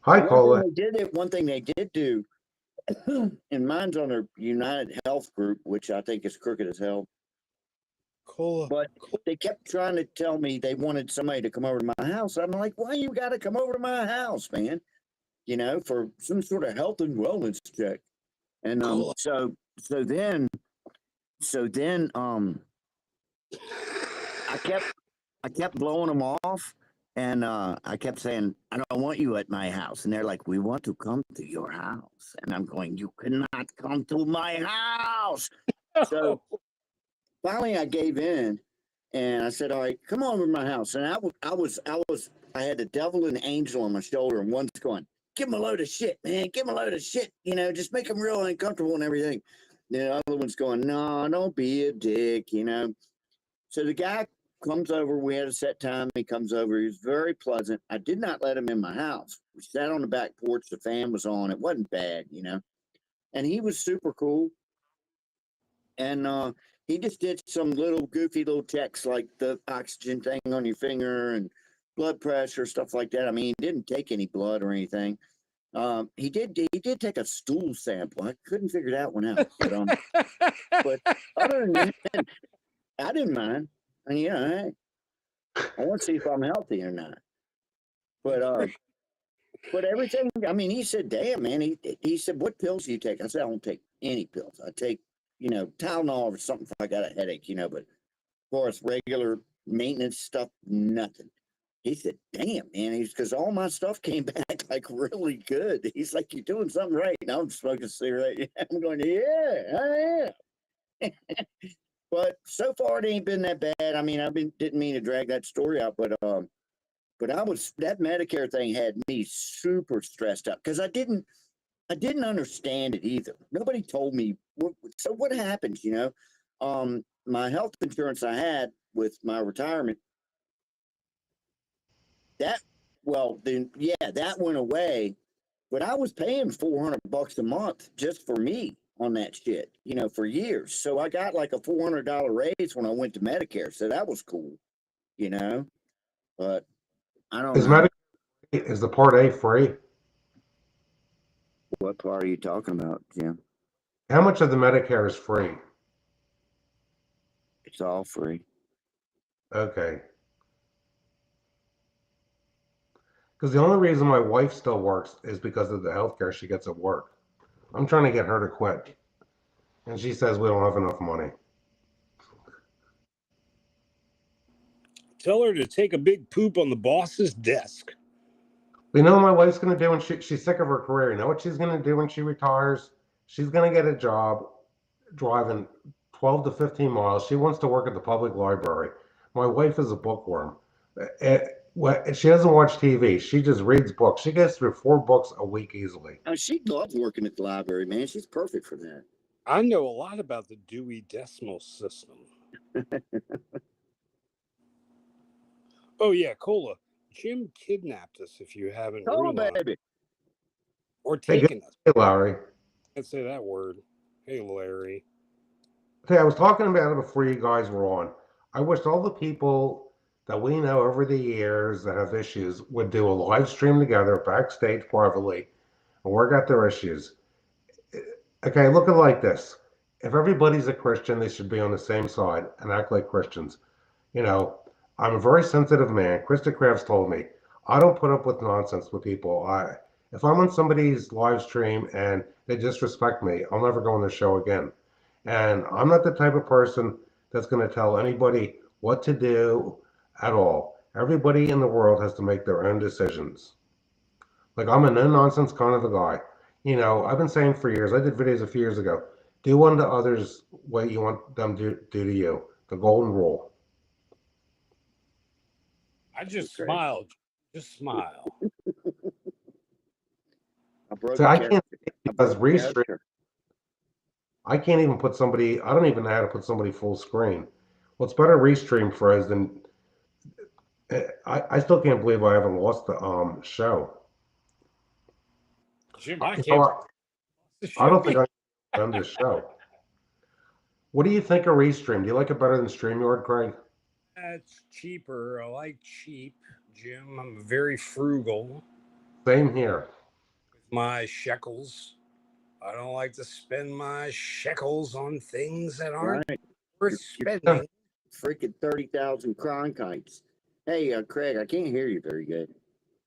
Hi, One Cola. thing one thing they did do, and mine's on their United Health group, which I think is crooked as hell. Cola. But they kept trying to tell me they wanted somebody to come over to my house. I'm like, why you got to come over to my house, man? You know, for some sort of health and wellness check. And Cola. so then I kept blowing them off, and I kept saying, I don't want you at my house. And they're like, we want to come to your house. And I'm going, you cannot come to my house. So finally I gave in, and I said, all right, come over to my house. And I had the devil and the angel on my shoulder, and one's going, give him a load of shit, man. Give him a load of shit. You know, just make him real uncomfortable and everything. The other one's going, no, don't be a dick, you know. So the guy comes over. We had a set time. He comes over. He was very pleasant. I did not let him in my house. We sat on the back porch. The fan was on. It wasn't bad, you know. And he was super cool. And he just did some little goofy little checks like the oxygen thing on your finger and blood pressure, stuff like that. I mean, he didn't take any blood or anything. He did take a stool sample. I couldn't figure that one out. But other than that, I didn't mind. And you know, hey, I want to see if I'm healthy or not. But everything. I mean, he said, "Damn, man." He said, "What pills do you take?" I said, "I don't take any pills. I take, you know, Tylenol or something if I got a headache, you know. But as far as regular maintenance stuff, nothing." He said, "Damn, man." He's because all my stuff came back like really good. He's like, "You're doing something right." Now I'm smoking a cigarette. I'm going, "Yeah, I am." But so far it ain't been that bad. I mean, didn't mean to drag that story out, but that Medicare thing had me super stressed out because I didn't understand it either. Nobody told me. So what happens, you know? My health insurance I had with my retirement, that that went away, but I was paying $400 a month just for me on that shit, you know, for years. So I got like a $400 raise when I went to Medicare, so that was cool, you know. But I don't Is know. Medicare, is the Part A free? What part are you talking about, Jim? How much of the Medicare is free? It's all free. Okay. Because the only reason my wife still works is because of the health care she gets at work. I'm trying to get her to quit. And she says we don't have enough money. Tell her to take a big poop on the boss's desk. You know what my wife's going to do when she's sick of her career? You know what she's going to do when she retires? She's going to get a job driving 12 to 15 miles. She wants to work at the public library. My wife is a bookworm. She doesn't watch TV. She just reads books. She gets through 4 books a week easily. Oh, she loves working at the library, man. She's perfect for that. I know a lot about the Dewey Decimal System. Oh yeah, Cola. Jim kidnapped us. If you haven't realized, Baby. or Hey, taken us. hey, Larry. Can't say that word. Hey, Larry. Hey, I was talking about it before you guys were on. I wish all the people that we know over the years that have issues would do a live stream together backstage privately and work out their issues. Okay, look at it like this. If everybody's a Christian, they should be on the same side and act like Christians. You know, I'm a very sensitive man. Krista Krabs told me I don't put up with nonsense with people. If I'm on somebody's live stream and they disrespect me, I'll never go on the show again. And I'm not the type of person that's going to tell anybody what to do at all. Everybody in the world has to make their own decisions. Like, I'm a no nonsense kind of a guy. You know, I've been saying for years, I did videos a few years ago, do unto others what you want them to do to you. The golden rule. I just smiled. Just smile. I broke So a I character. can't because Restream, Character. I can't even put somebody, I don't even know how to put somebody full screen. What's better Restream for us than, I still can't believe I haven't lost the show. Jim, I You can't. know, I don't think I've done this show. What do you think of Restream? Do you like it better than StreamYard, Craig? It's cheaper. I like cheap, Jim. I'm very frugal. Same here. with my shekels. I don't like to spend my shekels on things that aren't Right. worth You're spending. freaking 30,000 Cronkites. Hey, Craig, I can't hear you very good.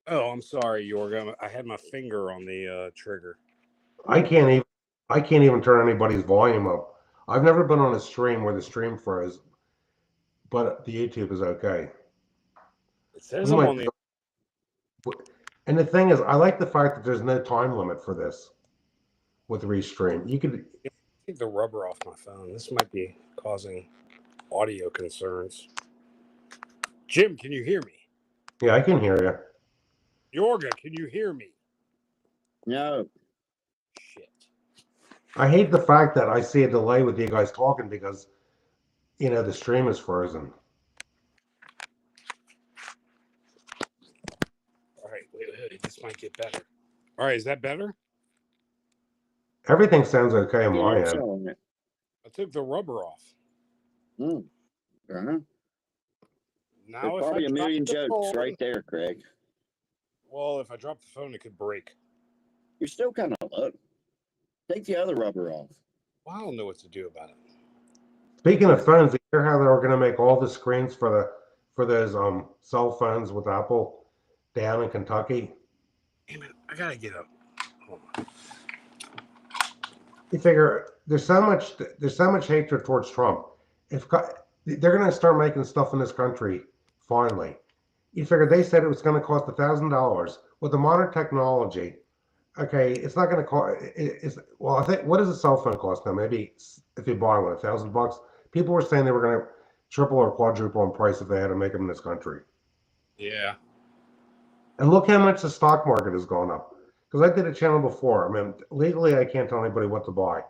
Oh, I'm sorry, Yorga. I had my finger on the trigger. I can't even turn anybody's volume up. I've never been on a stream where the stream froze, but the YouTube is okay. It says We I'm might, on the. and the thing is, I like the fact that there's no time limit for this with Restream. You could, Take the rubber off my phone. This might be causing audio concerns. Jim, can you hear me? yeah, I can hear you. Yorga, can you hear me? No. Shit. I hate the fact that I see a delay with you guys talking because, the stream is frozen. All right, wait. This might get better. All right, is that better? Everything sounds okay on Yeah, my it's end. on it. I took the rubber off. Uh-huh. Now, There's if probably I a million drop the jokes phone, right there, Craig. well, if I drop the phone, it could break. You're still kind of low. Take the other rubber off. Well, I don't know what to do about it. Speaking of phones, you hear how they're going to make all the screens for those cell phones with Apple down in Kentucky? Damn it, I gotta get up. Hold on. You figure there's so much hatred towards Trump. If they're going to start making stuff in this country, finally, you figure they said it was going to cost $1,000 with the modern technology. Okay, it's not going to cost. Well, I think what does a cell phone cost now? Maybe if you buy one, $1,000. People were saying they were going to triple or quadruple in price if they had to make them in this country. Yeah. And look how much the stock market has gone up. Because I did a channel before. I mean, legally, I can't tell anybody what to buy,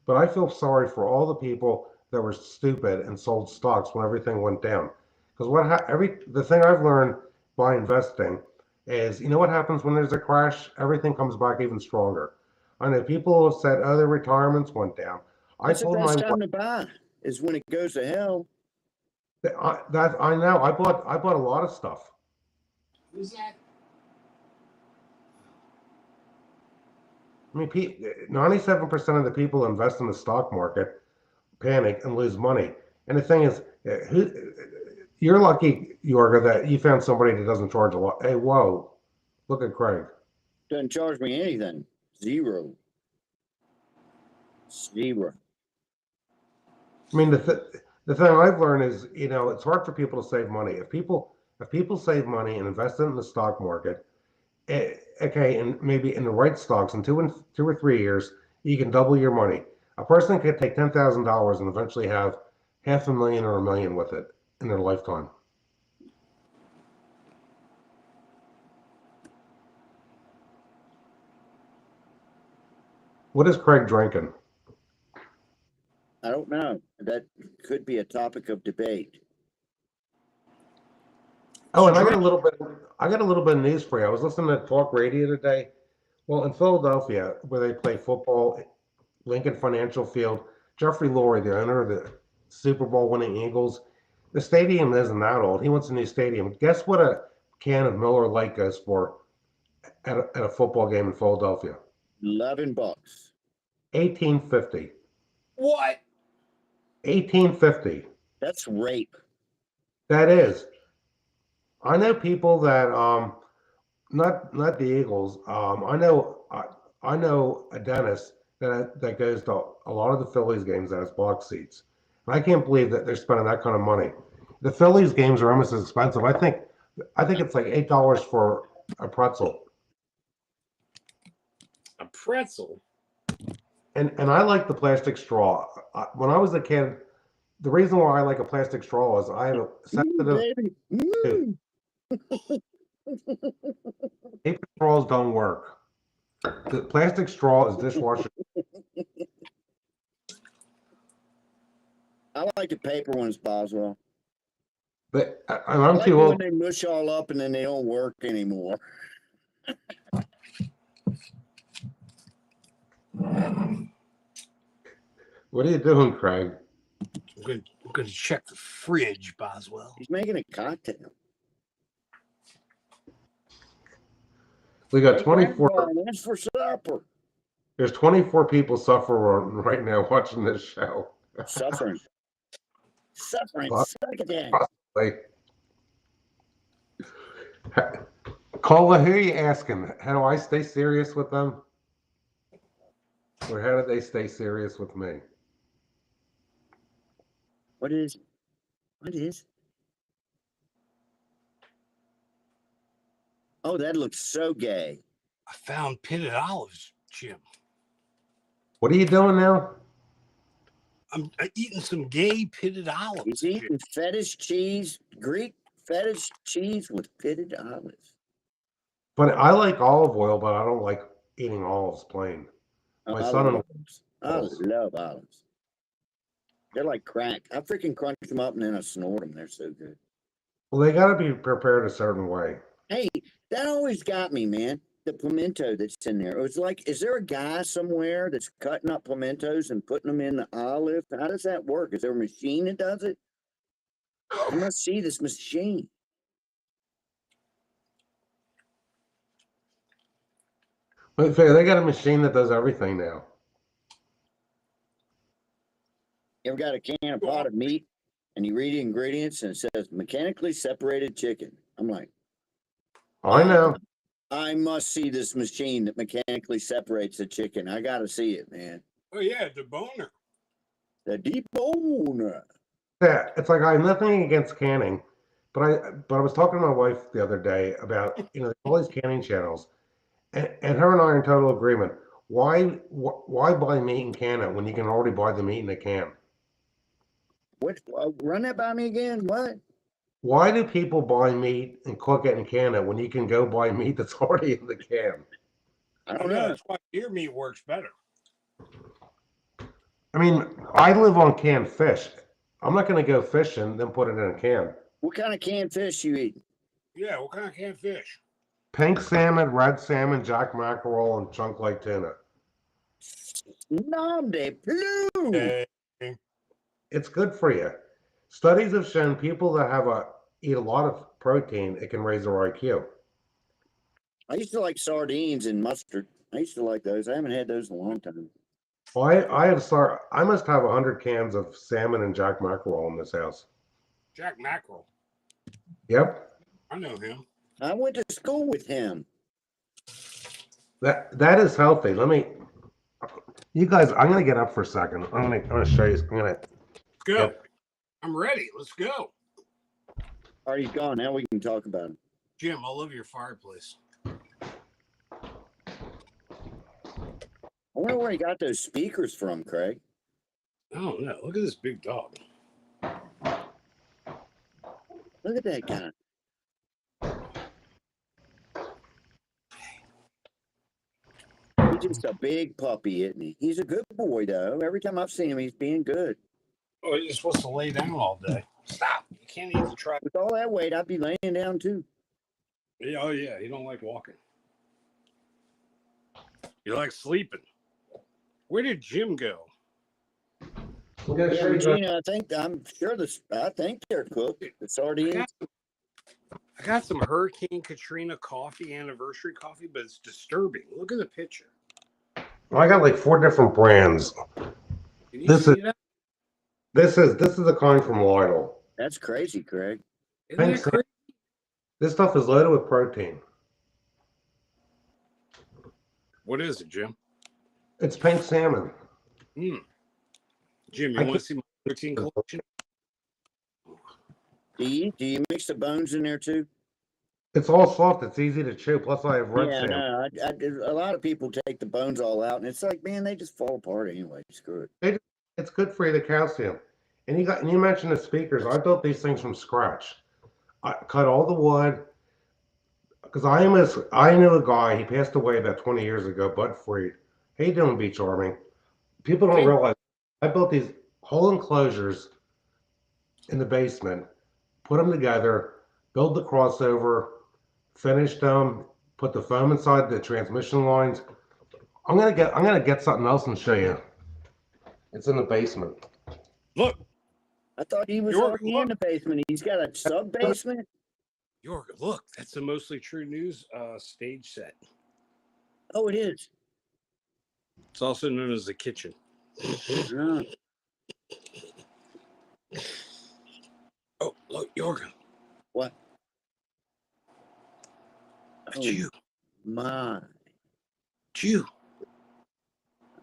but I feel sorry for all the people that were stupid and sold stocks when everything went down. Because the thing I've learned by investing is, you know what happens when there's a crash? Everything comes back even stronger. I know people have said, oh, their retirements went down. I That's the told my best time to buy is when it goes to hell. that I know I bought a lot of stuff. Who's that? I mean, 97% of the people who invest in the stock market panic and lose money. And the thing is, you're lucky, Yorga, that you found somebody that doesn't charge a lot. Hey, whoa, look at Craig. Doesn't charge me anything. Zero. I mean, the thing I've learned is, it's hard for people to save money. If people save money and invest it in the stock market, okay, and maybe in the right stocks, in 2 or 3 years, you can double your money. A person could take $10,000 and eventually have $500,000 or $1 million with it in their lifetime. What is Craig drinking? I don't know. That could be a topic of debate. Oh, and I got a little bit of news for you. I was listening to talk radio today. Well, in Philadelphia, where they play football, Lincoln Financial Field, Jeffrey Lurie, the owner of the Super Bowl winning Eagles, the stadium isn't that old. He wants a new stadium. Guess what a can of Miller Lite goes for at a football game in Philadelphia? $11. $18.50. What? $18.50. That's rape. That is. I know people that not the Eagles. I know a dentist that goes to a lot of the Phillies games that has box seats. And I can't believe that they're spending that kind of money. The Phillies games are almost as expensive. I think it's like $8 for a pretzel. A pretzel? And I like the plastic straw. When I was a kid, the reason why I like a plastic straw is I have a sensitive tooth. Paper straws don't work. The plastic straw is dishwasher. I like the paper ones, Boswell. But and I I'm like too when old. they mush all up and then they don't work anymore. What are you doing, Craig? I'm going to check the fridge, Boswell. He's making a cocktail. We got Hey, 24. Grandpa, what's for supper? There's 24 people suffering right now watching this show. Suffering. Suffering. Well, Suck at that. possibly. Cola, who are you asking? How do I stay serious with them? Or how do they stay serious with me? What is? What is? Oh, that looks so gay. I found pitted olives, Jim. What are you doing now? I'm eating some gay pitted olives. He's eating fetish cheese, Greek fetish cheese with pitted olives. But I like olive oil, but I don't like eating olives plain. My son and I love olives. They're like crack. I freaking crunch them up and then I snort them. They're so good. well, they got to be prepared a certain way. Hey, that always got me, man. The pimento that's in there. It was like, is there a guy somewhere that's cutting up pimentos and putting them in the olive? How does that work? Is there a machine that does it? I must see this machine. But they got a machine that does everything now. You ever got a can of pot of meat and you read the ingredients and it says mechanically separated chicken? I'm like, I know. I must see this machine that mechanically separates the chicken. I got to see it, man. Oh yeah, deboner. The deboner. Yeah, it's like I have nothing against canning, but I was talking to my wife the other day about all these canning channels, and her and I are in total agreement. Why buy meat and can it when you can already buy the meat in a can? What? Run that by me again. What? Why do people buy meat and cook it and can it when you can go buy meat that's already in the can? I don't know. That's why deer meat works better. I mean, I live on canned fish. I'm not going to go fishing then put it in a can. What kind of canned fish you eat? Yeah, what kind of canned fish? Pink salmon, red salmon, jack mackerel, and chunk lake tuna. Nom de plume. It's good for you. Studies have shown people that eat a lot of protein, it can raise their IQ. I used to like sardines and mustard. I used to like those. I haven't had those in a long time. Well, I must have 100 cans of salmon and jack mackerel in this house. Jack mackerel. Yep. I know him. I went to school with him. That is healthy. You guys, I'm gonna get up for a second. I'm gonna show you. Let's go. Yep. I'm ready. Let's go. All right, he's gone. Now we can talk about him. Jim, I love your fireplace. I wonder where he got those speakers from, Craig. I don't know. Look at this big dog. Look at that guy. He's just a big puppy, isn't he? He's a good boy, though. Every time I've seen him, he's being good. Oh, you're supposed to lay down all day. Stop. You can't eat the truck. With all that weight, I'd be laying down, too. Yeah, oh, yeah. He don't like walking. He likes sleeping. Where did Jim go? Yeah, Regina, I'm sure I think they're cooked. The sardines. I got some Hurricane Katrina coffee, anniversary coffee, but it's disturbing. Look at the picture. I got like 4 different brands. This is a kind from Lidl. That's crazy, Craig. Isn't that crazy? This stuff is loaded with protein. What is it, Jim? It's pink salmon. Jim, you want to see my protein collection? Do you mix the bones in there too? It's all soft. It's easy to chew. Plus, I have red salmon. No, a lot of people take the bones all out, and it's like, man, they just fall apart anyway. Screw it. It's good for you, the calcium. And you mentioned the speakers. I built these things from scratch. I cut all the wood because I knew a guy. He passed away about 20 years ago. Bud Freed. How you doing, Beach Army? People don't realize I built these whole enclosures in the basement, put them together, build the crossover, finished them, put the foam inside the transmission lines. I'm gonna get something else and show you. It's in the basement. Look. I thought he was already in the basement. He's got a sub basement. York, look, that's the Mostly True News stage set. Oh, it is. It's also known as the kitchen. Yeah. Oh, look, Jorgen. What? It's Oh, you. my. It's you.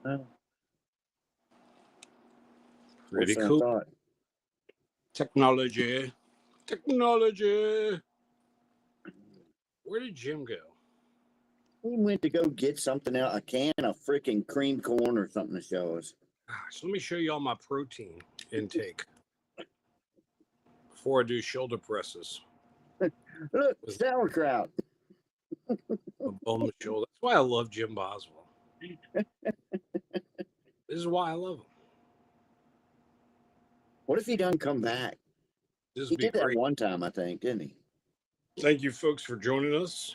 Oh, Pretty worse than I cool. thought. Technology. Technology. Where did Jim go? We went to go get something out, a can of freaking cream corn or something to show us. Gosh, let me show you all my protein intake before I do shoulder presses. Look, sauerkraut. A bone shoulder. That's why I love Jim Boswell. This is why I love him. What if he done come back? This He would be did that great. one time, I think, didn't he? Thank you, folks, for joining us.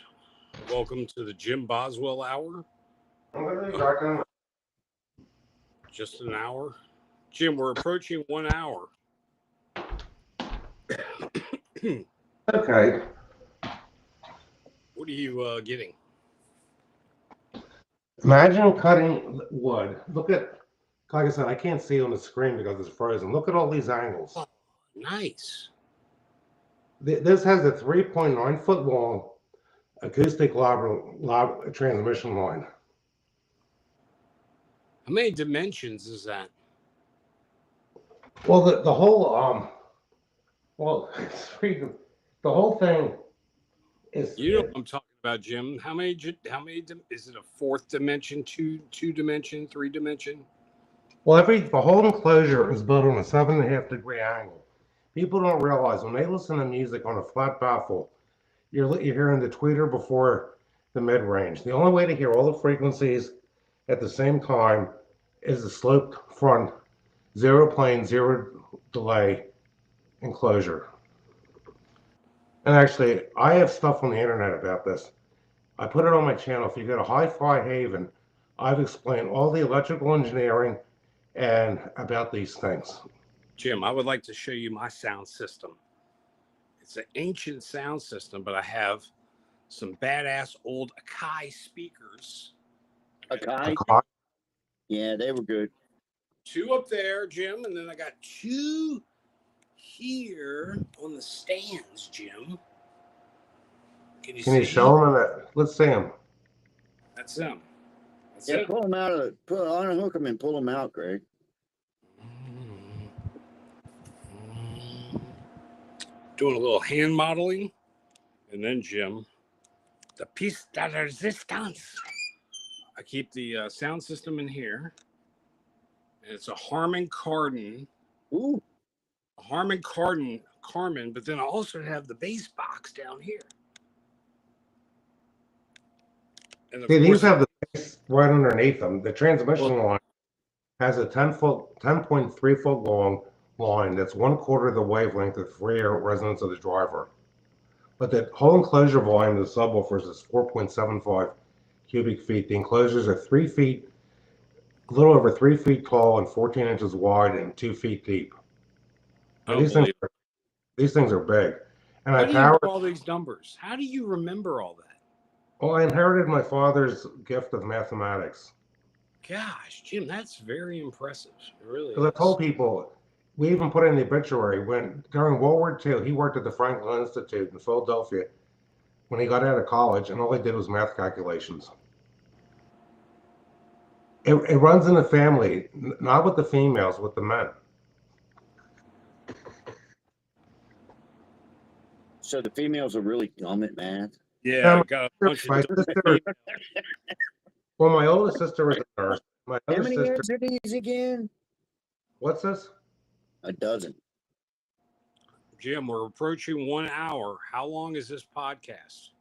Welcome to the Jim Boswell Hour. Just an hour. Jim, we're approaching 1 hour. Okay. What are you getting? Imagine cutting wood. Look at, like I said, I can't see on the screen because it's frozen. Look at all these angles. Oh, nice. This has a 3.9 foot long acoustic transmission line. How many dimensions is that? Well, the whole well, the whole thing is. You know what I'm talking about, Jim. How many is it a fourth dimension, two dimension, three dimension? Well, the whole enclosure is built on a 7.5 degree angle. People don't realize when they listen to music on a flat baffle, you're hearing the tweeter before the mid range. The only way to hear all the frequencies at the same time is the sloped front, zero plane, zero delay enclosure. And actually, I have stuff on the internet about this. I put it on my channel. If you go to Hi-Fi Haven, I've explained all the electrical engineering and about these things. Jim, I would like to show you my sound system. It's an ancient sound system, but I have some badass old Akai speakers. Akai? Yeah, they were good. 2 up there, Jim, and then I got 2 here on the stands, Jim. Can you show them that? Let's see them. That's them. That's Yeah, it. pull them out of unhook them and pull them out, Greg. Doing a little hand modeling, and then Jim, the piece de resistance. I keep the sound system in here, and it's a Harman Kardon. Ooh. A Harman Kardon Carmen, but then I also have the bass box down here. And of These course, have the bass right underneath them. The transmission line has a 10.3 foot long line that's 1/4 the wavelength of free air resonance of the driver. But the whole enclosure volume of the subwoofers is 4.75 cubic feet. The enclosures are 3 feet, a little over 3 feet tall and 14 inches wide and 2 feet deep. And these things are big. And how do you know all these numbers? How do you remember all that? Well, I inherited my father's gift of mathematics. Gosh, Jim, that's very impressive. It really is. Because I told people, we even put in the obituary, when during World War II, he worked at the Franklin Institute in Philadelphia when he got out of college, and all he did was math calculations. It runs in the family, not with the females, with the men. So the females are really dumb at math. Yeah, I got a bunch of well, my oldest sister was a nurse. My How other many sister. years are these again? What's this? A dozen. Jim, we're approaching 1 hour. How long is this podcast?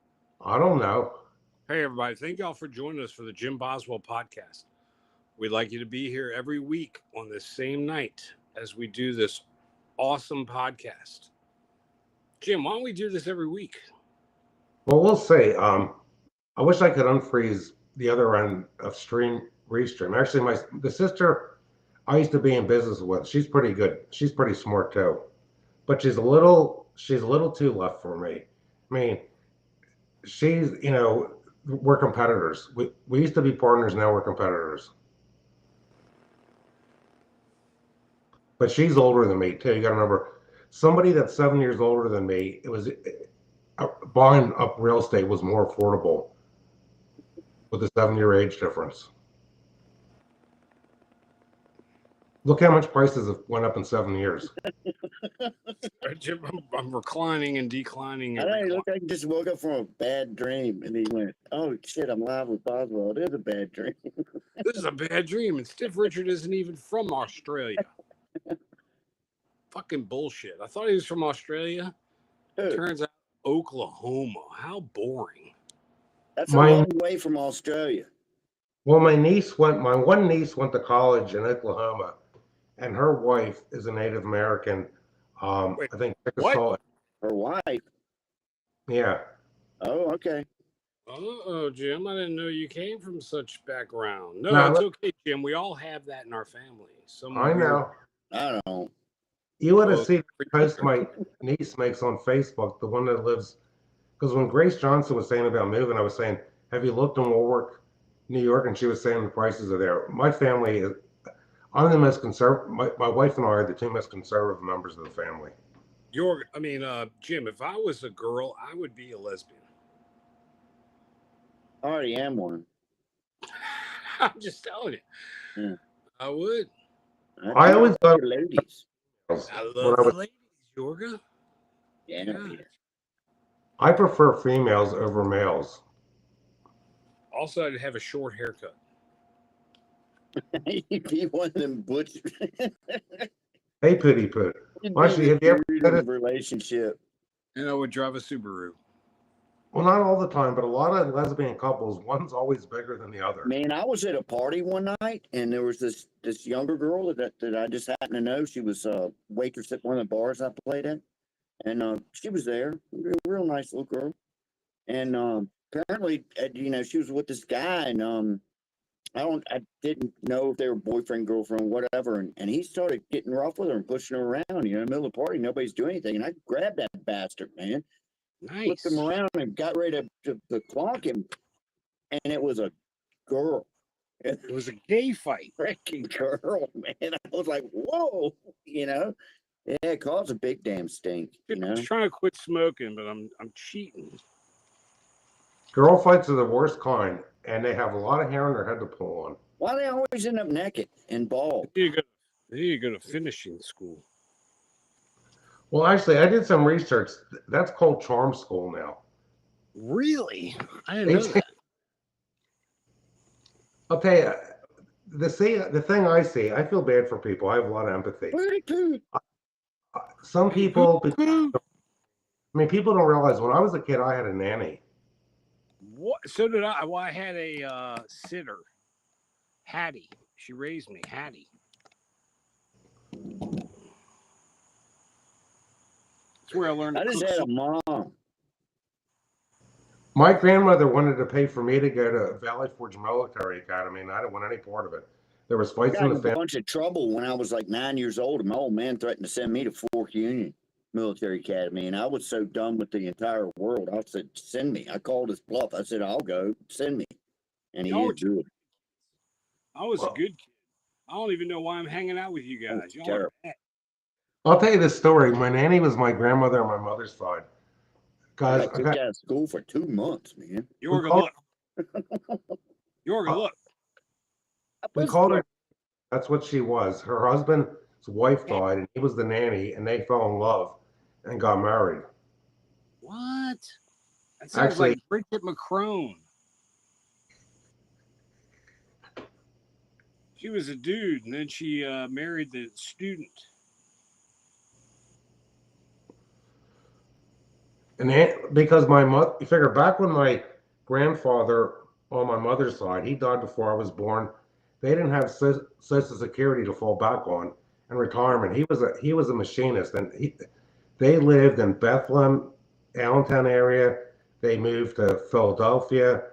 I don't know. Hey, everybody. Thank y'all for joining us for the Jim Boswell podcast. We'd like you to be here every week on this same night as we do this awesome podcast. Jim, why don't we do this every week? Well, we'll see. I wish I could unfreeze the other end of Restream. Actually, the sister I used to be in business with, she's pretty good. She's pretty smart too, but she's a little too left for me. I mean, she's, we're competitors. We used to be partners, now we're competitors. But she's older than me too. You got to remember, somebody that's 7 years older than me, it was buying up real estate was more affordable with a 7 year age difference. Look how much prices have went up in 7 years. Jim, I'm reclining and declining. I And know, he looked like he just woke up from a bad dream and he went, "Oh shit, I'm live with Boswell. It is a bad dream." This is a bad dream, and Stiff Richard isn't even from Australia. Fucking bullshit. I thought he was from Australia. Dude, Turns out Oklahoma. How boring. that's a My long way from Australia. well, my one niece went to college in Oklahoma, and her wife is a Native American. Wait, I think what? Chickasaw. Her wife. Yeah. Oh, okay. Oh, Jim, I didn't know you came from such background. No, Now, it's okay, Jim. We all have that in our family. Some I weird. know. I don't. You would have Oh, seen the post my niece makes on Facebook, the one that lives. Because when Grace Johnson was saying about moving, I was saying, "Have you looked in Warwick, New York?" And she was saying the prices are there. My family is. I'm the most conservative. My wife and I are the two most conservative members of the family. Jim, if I was a girl, I would be a lesbian. I already am one. I'm just telling you. Yeah. I would. I always thought ladies. I love the ladies, Yorga. Yeah. I prefer females over males. Also, I'd have a short haircut. You'd be one of them butch. Hey, Pooty Poot. Actually, have you ever in said a it? relationship? And I would drive a Subaru. Well, not all the time, but a lot of lesbian couples, one's always bigger than the other. Man, I was at a party one night, and there was this younger girl that I just happened to know. She was a waitress at one of the bars I played at, and she was there, real nice little girl. And apparently, she was with this guy, and I didn't know if they were boyfriend, girlfriend, whatever. And he started getting rough with her and pushing her around. In the middle of the party, nobody's doing anything, and I grabbed that bastard, man. Nice. Flipped him around and got ready to clonk him, and it was a girl. It was a gay fight. Freaking girl, man. I was like, whoa, Yeah, it caused a big damn stink, I was trying to quit smoking, but I'm cheating. Girl fights are the worst kind, and they have a lot of hair on their head to pull on. Why do they always end up naked and bald? There you go to finishing school. Well, actually, I did some research. That's called charm school now. Really? I didn't know that. I'll tell you, the thing I see, I feel bad for people. I have a lot of empathy. Some people, people don't realize when I was a kid, I had a nanny. What? So did I. Well, I had a sitter, Hattie. She raised me, Hattie. That's where I learned. I just had a mom. My grandmother wanted to pay for me to go to Valley Forge Military Academy, and I didn't want any part of it. There was fights in the family. I got a bunch of trouble when I was like 9 years old, and my old man threatened to send me to Fork Union Military Academy, and I was so done with the entire world. I said, "Send me." I called his bluff. I said, "I'll go. Send me," and he didn't do it. I was a good kid. I don't even know why I'm hanging out with you guys. Y'all are bad. I'll tell you this story. My nanny was my grandmother on my mother's side. Guys, I got out of school for 2 months, man. Yorga, look. Yorga, look. We called her. That's what she was. Her husband's wife died, and he was the nanny, and they fell in love and got married. What? That sounds like Bridget McCrone. She was a dude, and then she married the student. And because my mother, you figure back when my grandfather on my mother's side, he died before I was born. They didn't have Social Security to fall back on and retirement. He was a machinist, and they lived in Bethlehem, Allentown area. They moved to Philadelphia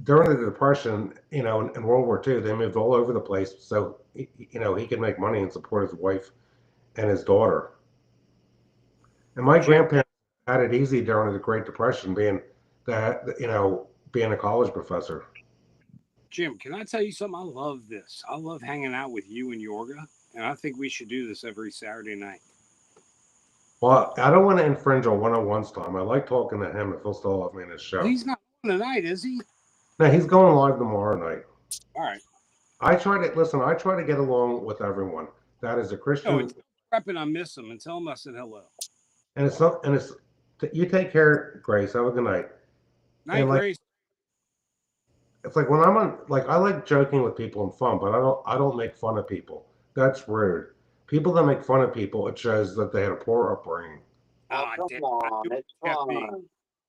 during the Depression. In World War II, they moved all over the place, so he could make money and support his wife and his daughter. And my grandparents had it easy during the Great Depression, being that being a college professor. Jim, can I tell you something? I love this. I love hanging out with you and Yorga, and I think we should do this every Saturday night. Well, I don't want to infringe on 101's time. I like talking to him if he'll still have me in his show. Well, he's not on tonight, is he? No, he's going live tomorrow night. All right. I try to get along with everyone. That is a Christian. No, prepping, I miss him, and tell him I said hello. And it's you take care, Grace. Have a good night. Night, Grace. It's like when I'm on, like I like joking with people and fun, but I don't make fun of people. That's rude. People that make fun of people, it shows that they had a poor upbringing. Oh, come on, it's fun.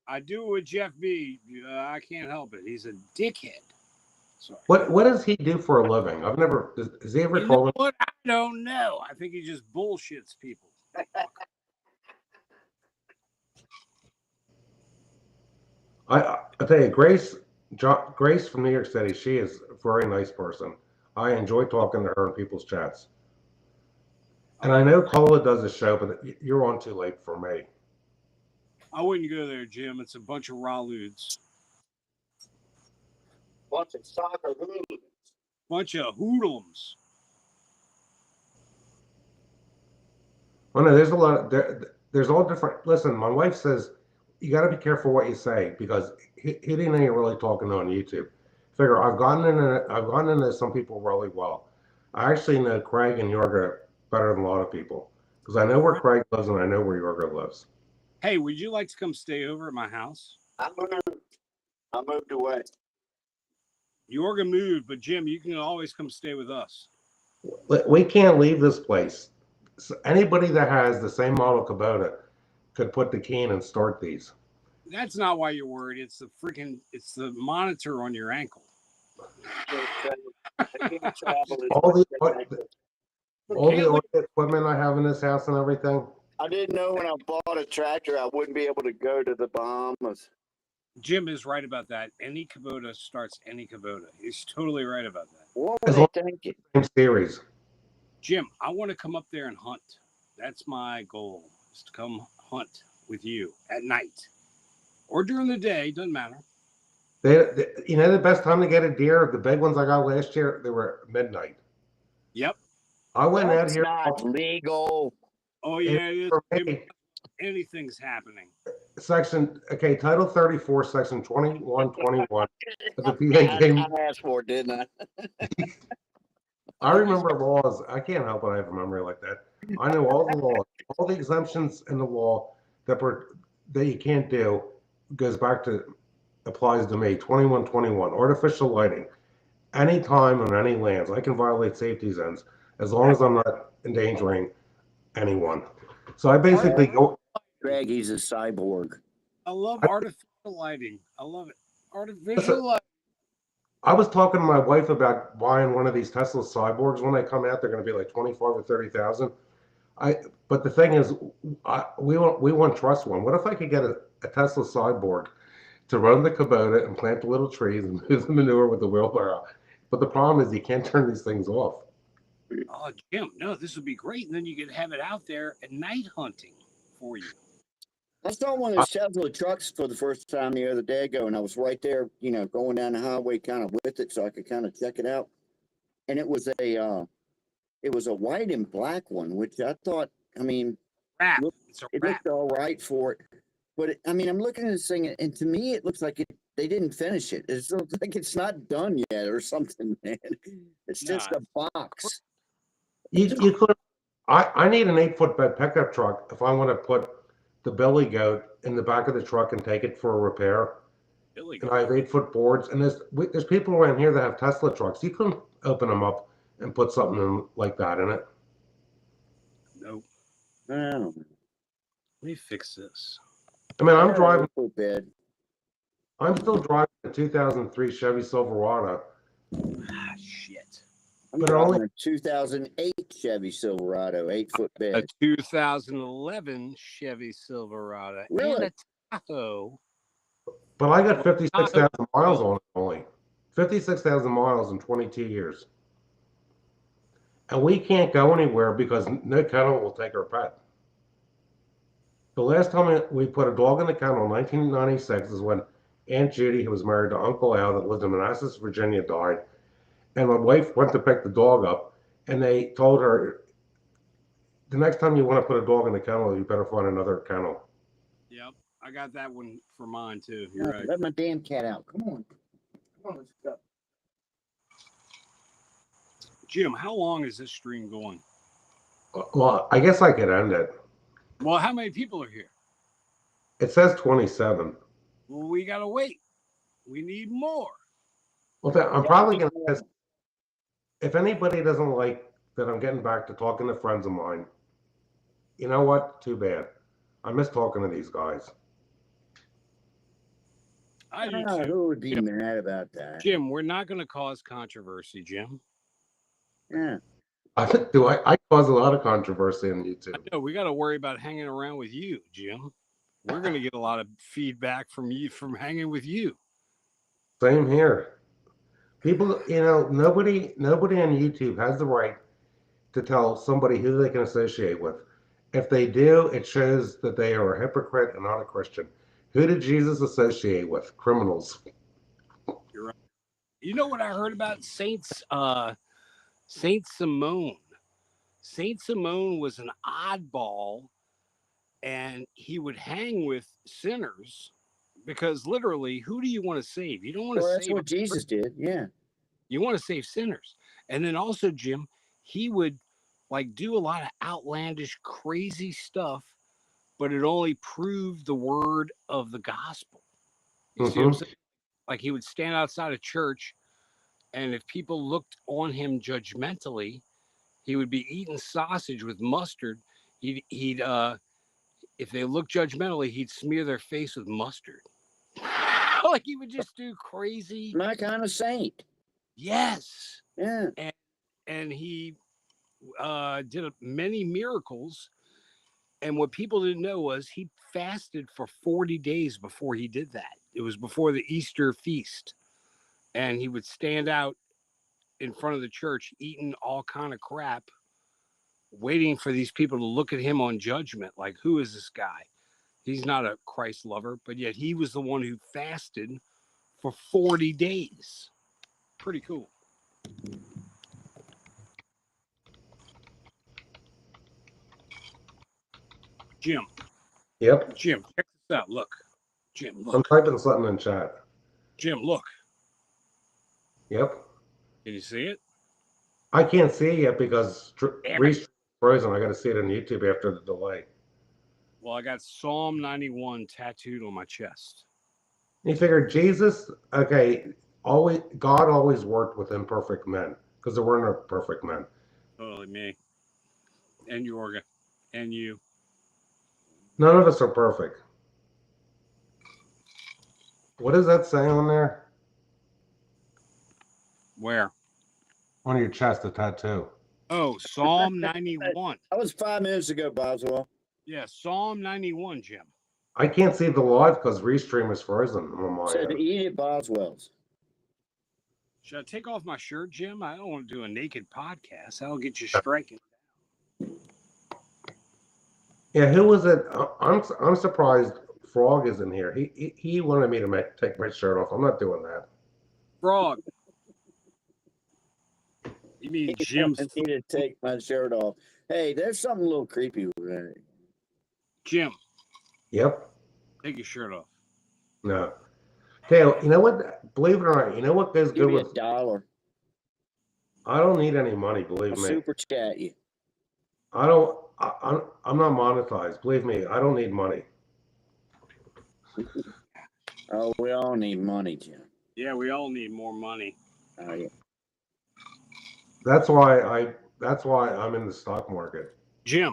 I do it with Jeff B. I can't help it. He's a dickhead. Sorry. What does he do for a living? I've never. Has he ever told me? What? I don't know. I think he just bullshits people. I tell you, Grace from New York City. She is a very nice person. I enjoy talking to her in people's chats. And I know Cola does a show, but you're on too late for me. I wouldn't go there, Jim. It's a bunch of ralludes. Bunch of soccer hooligans. Bunch of hoodlums. Well, no, there's a lot. There's all different. Listen, my wife says you got to be careful what you say because he didn't know you're really talking on YouTube. Figure I've gotten into some people really well. I actually know Craig and Yorga better than a lot of people because I know where Craig lives and I know where Yorga lives. Hey, would you like to come stay over at my house? I moved away. Yorga moved, but Jim, you can always come stay with us. We can't leave this place. So anybody that has the same model Kubota could put the key in and start these. That's not why you're worried. It's the monitor on your ankle. all the equipment I have in this house and everything. I didn't know when I bought a tractor I wouldn't be able to go to the Bahamas. Jim is right about that. Any Kubota starts any Kubota. He's totally right about that. What were they thinking? Same series. Jim, I want to come up there and hunt. That's my goal, is to come hunt with you at night or during the day. Doesn't matter. You know the best time to get a deer, the big ones I got last year, they were midnight. Yep. I went out here. Not legal. Oh yeah, it is. Anything's happening. Title 34, Section 2121 of the PA game. I asked for it, didn't I? I remember laws. I can't help it. I have a memory like that. I know all the laws, all the exemptions in the law that you can't do applies to me. 2121, artificial lighting. Anytime on any lands, I can violate safety zones as long as I'm not endangering anyone. So I basically go. Greg, he's a cyborg. I love artificial lighting. I love it. Artificial lighting. I was talking to my wife about buying one of these Tesla cyborgs. When they come out, they're going to be like 25 or 30,000. But the thing is, we won't trust one. What if I could get a Tesla cyborg to run the Kubota and plant the little trees and move the manure with the wheelbarrow? But the problem is you can't turn these things off. Oh, Jim, no, this would be great. And then you could have it out there at night hunting for you. I saw one of the Tesla trucks for the first time the other day ago, and I was right there, going down the highway kind of with it so I could kind of check it out. And it was a white and black one, which I thought, it looked all right for it. But I'm looking at this thing, and to me, it looks like they didn't finish it. It looks like it's not done yet or something, man. It's just a box. You could. I need an 8-foot bed pickup truck if I want to put the billy goat in the back of the truck and take it for a repair. And I have 8-foot boards, and there's people around here that have Tesla trucks. You couldn't open them up and put something like that in it. Nope. Let me fix this. I'm driving. I'm still driving a 2003 Chevy Silverado. Shit. I'm driving a 2008 Chevy Silverado, 8-foot bed. A 2011 Chevy Silverado. Really? And a Tahoe. But I got 56,000 miles on it only. 56,000 miles in 22 years. And we can't go anywhere because no kennel will take our pet. The last time we put a dog in the kennel in 1996 is when Aunt Judy, who was married to Uncle Al that lived in Manassas, Virginia, died. And my wife went to pick the dog up, and they told her, the next time you want to put a dog in the kennel, you better find another kennel. Yep, I got that one for mine too. You're right. Let my damn cat out. Come on, let's go. Jim, how long is this stream going? Well, I guess I could end it. Well, how many people are here? It says 27. Well, we gotta wait. We need more. Well, I'm probably going to, if anybody doesn't like that I'm getting back to talking to friends of mine, you know what? Too bad. I miss talking to these guys. I do too. Who would be mad about that? Jim, we're not going to cause controversy, Jim. Yeah. I cause a lot of controversy on YouTube. No, we got to worry about hanging around with you, Jim. We're going to get a lot of feedback from you from hanging with you. Same here. People, nobody on YouTube has the right to tell somebody who they can associate with. If they do, it shows that they are a hypocrite and not a Christian. Who did Jesus associate with? Criminals. You're right. You know what I heard about Saint Simone? Saint Simone was an oddball, and he would hang with sinners because literally, who do you want to save? You don't want to save. That's what Jesus did. Yeah. You want to save sinners. And then also, Jim, he would do a lot of outlandish, crazy stuff, but it only proved the word of the gospel. You see what I'm saying? Like he would stand outside a church, and if people looked on him judgmentally, he would be eating sausage with mustard. He'd if they looked judgmentally, he'd smear their face with mustard. Like he would just do crazy. My kind of saint. Yes. Yeah. And he did many miracles. And what people didn't know was he fasted for 40 days before he did that. It was before the Easter feast. And he would stand out in front of the church eating all kind of crap, waiting for these people to look at him on judgment. Like, who is this guy? He's not a Christ lover, but yet he was the one who fasted for 40 days. Pretty cool. Jim. Yep. Jim, check this out. Look. Jim, look. I'm typing something in chat. Jim, look. Yep. Can you see it? I can't see it yet because Reese frozen. I got to see it on YouTube after the delay. Well, I got Psalm 91 tattooed on my chest. You figure Jesus, okay, God always worked with imperfect men because there were no perfect men. Totally me. And Yorga. And you. None of us are perfect. What does that say on there? Where? On your chest, a tattoo. Oh, Psalm 91. That was 5 minutes ago, Boswell. Yeah, Psalm 91, Jim. I can't see the live because Restream is frozen on my Said end. to eat at Boswell's. Should I take off my shirt, Jim? I don't want to do a naked podcast. That'll get you striking. Yeah, who was it? I'm surprised Frog is in here. He wanted me to take my shirt off. I'm not doing that. Frog. You mean Jim's? I need to take my shirt off. Hey, there's something a little creepy with that. Jim. Yep. Take your shirt off. No. Dale, you know what? Believe it or not, you know what goes Give good me with $1. I don't need any money, believe I'll me. super chat you. I'm not monetized. Believe me, I don't need money. Oh, we all need money, Jim. Yeah, we all need more money. Oh, yeah. That's why I'm in the stock market. Jim,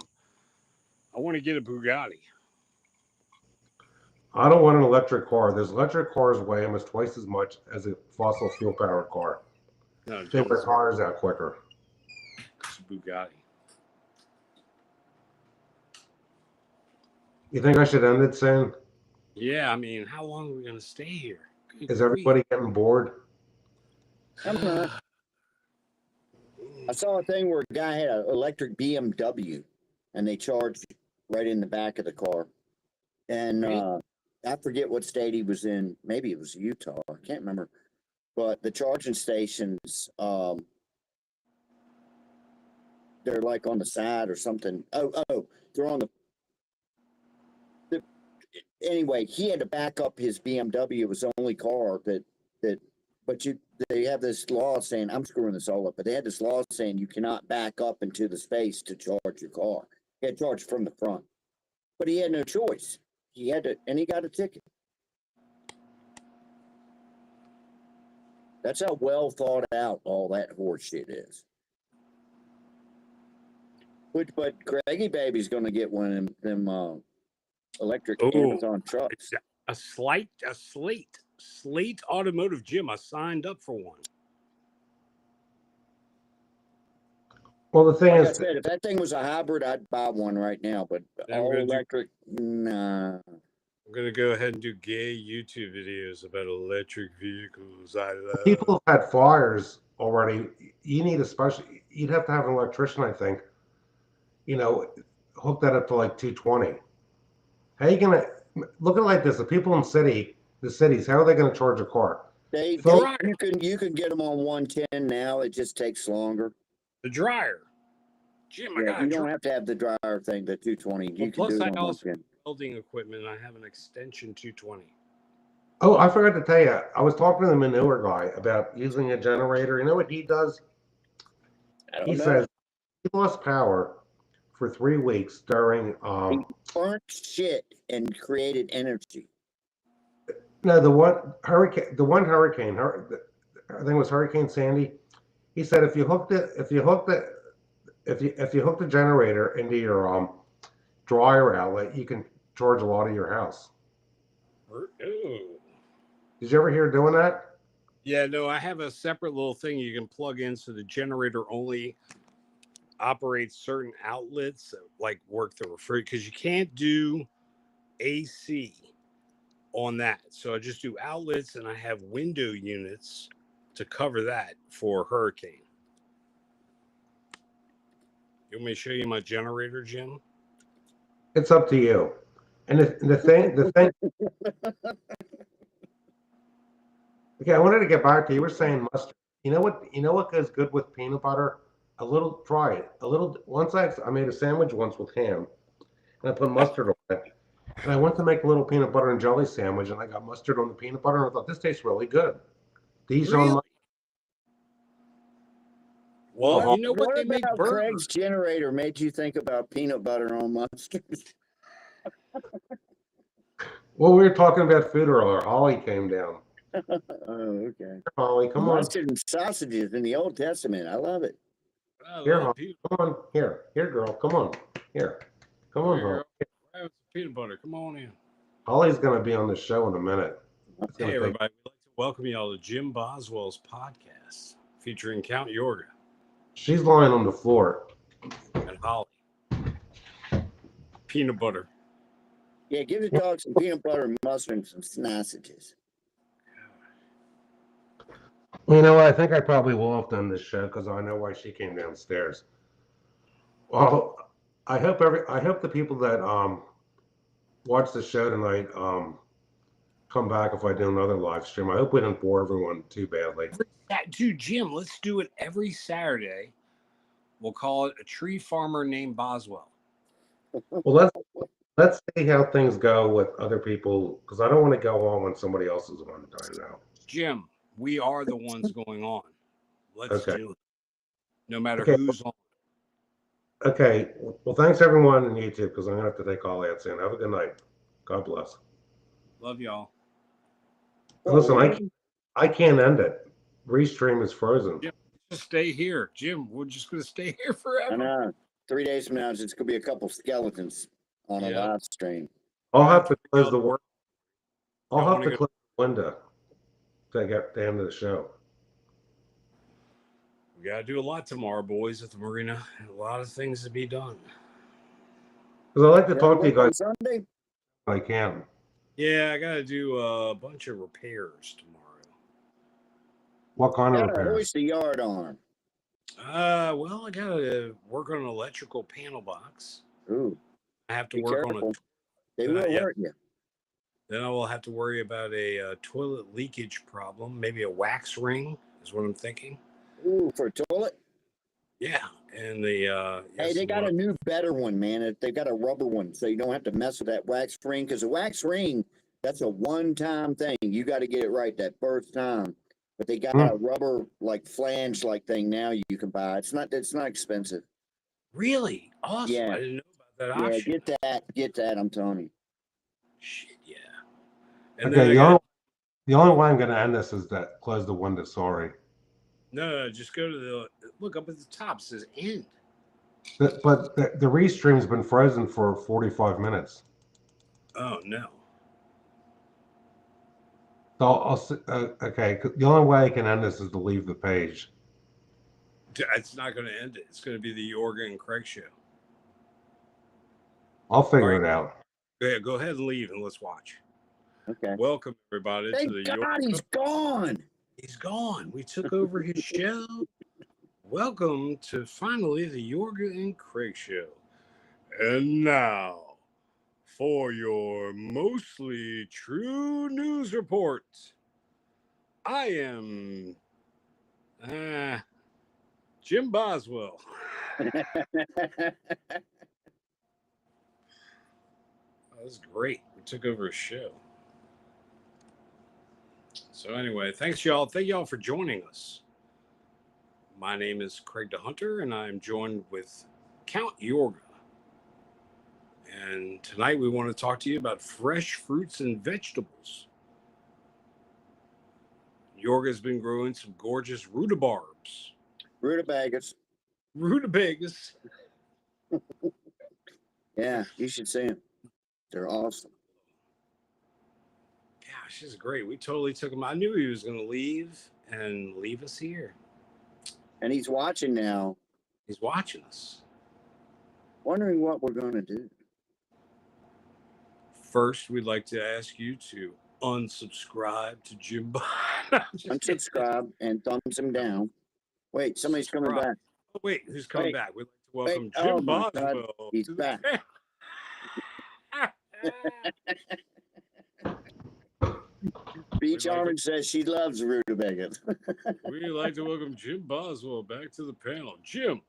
I want to get a Bugatti. I don't want an electric car. There's electric cars weigh almost twice as much as a fossil fuel powered car. No, They wear tires out quicker. It's a Bugatti. You think I should end it soon? Yeah, I mean, how long are we going to stay here? Good Is everybody getting bored? I'm not. I saw a thing where a guy had an electric BMW and they charged right in the back of the car. And I forget what state he was in. Maybe it was Utah. I can't remember. But the charging stations, they're like on the side or something. Oh, they're on the. Anyway, he had to back up his BMW. It was the only car that. But they have this law saying, I'm screwing this all up, but they had this law saying you cannot back up into the space to charge your car. He had charged from the front, but he had no choice. He had to, and he got a ticket. That's how well thought out all that horse shit is. But Craigie Baby's going to get one of them electric Amazon trucks. A Slate Automotive, Jim. I signed up for one. Well, the thing Like is, I said, if that thing was a hybrid, I'd buy one right now. But all electric, nah. I'm gonna go ahead and do gay YouTube videos about electric vehicles. I love. people have had fires already. You need you'd have to have an electrician, I think. Hook that up to like 220. How are you gonna look at it like this? The people in the cities, how are they gonna charge a car? You can get them on 110 now. It just takes longer. The dryer, Jim. You don't have to have the dryer thing. The 220. You can do it on 110. Welding equipment. I have an extension 220. Oh, I forgot to tell you. I was talking to the manure guy about using a generator. You know what he does? He says he lost power for 3 weeks during. He burnt shit and created energy. No, the one hurricane. I think it was Hurricane Sandy. He said if you hook the generator into your dryer outlet, you can charge a lot of your house. Ooh. Did you ever hear doing that? Yeah, no, I have a separate little thing you can plug in so the generator only operates certain outlets that, like work the refrigerator, because you can't do AC on that. So I just do outlets, and I have window units to cover that for hurricane. You want me to show you my generator, Jim? It's up to you. And the thing. Okay, I wanted to get back to you. You were saying mustard. You know what goes good with peanut butter? Try it. Once I made a sandwich once with ham, and I put mustard on it. And I went to make a little peanut butter and jelly sandwich, and I got mustard on the peanut butter, and I thought this tastes really good. Really? Well, you know what they make burgers. Craig's generator made you think about peanut butter on mustard. Well, we were talking about food earlier. Holly came down. Oh, okay. Holly, come on. Mustard and sausages in the Old Testament. I love it. Here, Holly, come on. Here, girl. Come on. Here. Come on, Holly. Have some peanut butter. Come on in. Holly's going to be on the show in a minute. Hey, everybody. We'd like to welcome you all to Jim Boswell's podcast featuring Count Yorga. She's lying on the floor. And Holly. Peanut butter. Yeah, give the dog some peanut butter and mustard and some sausages. You know what? I think I probably will have done this show because I know why she came downstairs. Well, I hope the people that watch the show tonight come back if I do another live stream. I hope we didn't bore everyone too badly. Dude, Jim, let's do it every Saturday. We'll call it A Tree Farmer Named Boswell. Well, let's see how things go with other people because I don't want to go on when somebody else is on. I know. Jim, we are the ones going on. Let's do it. No matter who's on. Okay. Well, thanks everyone on YouTube because I'm going to have to take all that soon. Have a good night. God bless. Love y'all. Listen, I can't end it. Restream is frozen. Jim, just stay here. Jim, we're just going to stay here forever. I know. 3 days from now, it's going to be a couple skeletons on a live stream. I'll have to close the work. I'll have to close the window to get the end of the show. We got to do a lot tomorrow, boys, at the marina. A lot of things to be done. Because I like to talk to you guys. Sunday? I can. Yeah, I got to do a bunch of repairs tomorrow. What kind of repairs? Hoist the yard arm. Well, I got to work on an electrical panel box. Ooh. I have to work on it. They will hurt you. Then I will have to worry about a toilet leakage problem. Maybe a wax ring is what I'm thinking. Ooh, for a toilet. Yeah, and the Hey, they got a new, better one, man. They got a rubber one, so you don't have to mess with that wax ring. Because a wax ring, that's a one-time thing. You got to get it right that first time. But they got a rubber like flange like thing now you can buy. It's not expensive. Really awesome. Yeah, I didn't know about that yeah. option. Get that. I'm telling you. Shit, yeah. And Okay, then the only way I'm going to end this is to close the window. Sorry. no, just go to the look up at the top. It says end. But the restream's been frozen for 45 minutes. Oh no. So okay. The only way I can end this is to leave the page. It's not going to end it. It's going to be the Yorga and Craig show. I'll figure it out. Go ahead and leave and let's watch. Okay. Welcome everybody Thank to the God Yorga. he's gone. He's gone. We took over his show. Welcome to finally the Yorga and Craig show. And now for your mostly true news report. I am Jim Boswell. That was great. We took over a show. So anyway, thanks y'all. Thank y'all for joining us. My name is Craig the Hunter, and I'm joined with Count Yorga. And tonight we want to talk to you about fresh fruits and vegetables. Yorga's been growing some gorgeous rudabarbs. Rutabagas. Rutabagas. Yeah, you should see them. They're awesome. Gosh, this is great. We totally took him. I knew he was going to leave us here. And he's watching now. He's watching us. Wondering what we're going to do. First, we'd like to ask you to unsubscribe to Jim. Unsubscribe and thumbs him down. Wait, somebody's coming back. Oh, wait, who's coming back? We'd like to welcome oh Jim my Boswell. God, he's back. Beach Orange says she loves rutabagas. We'd like to welcome Jim Boswell back to the panel. Jim.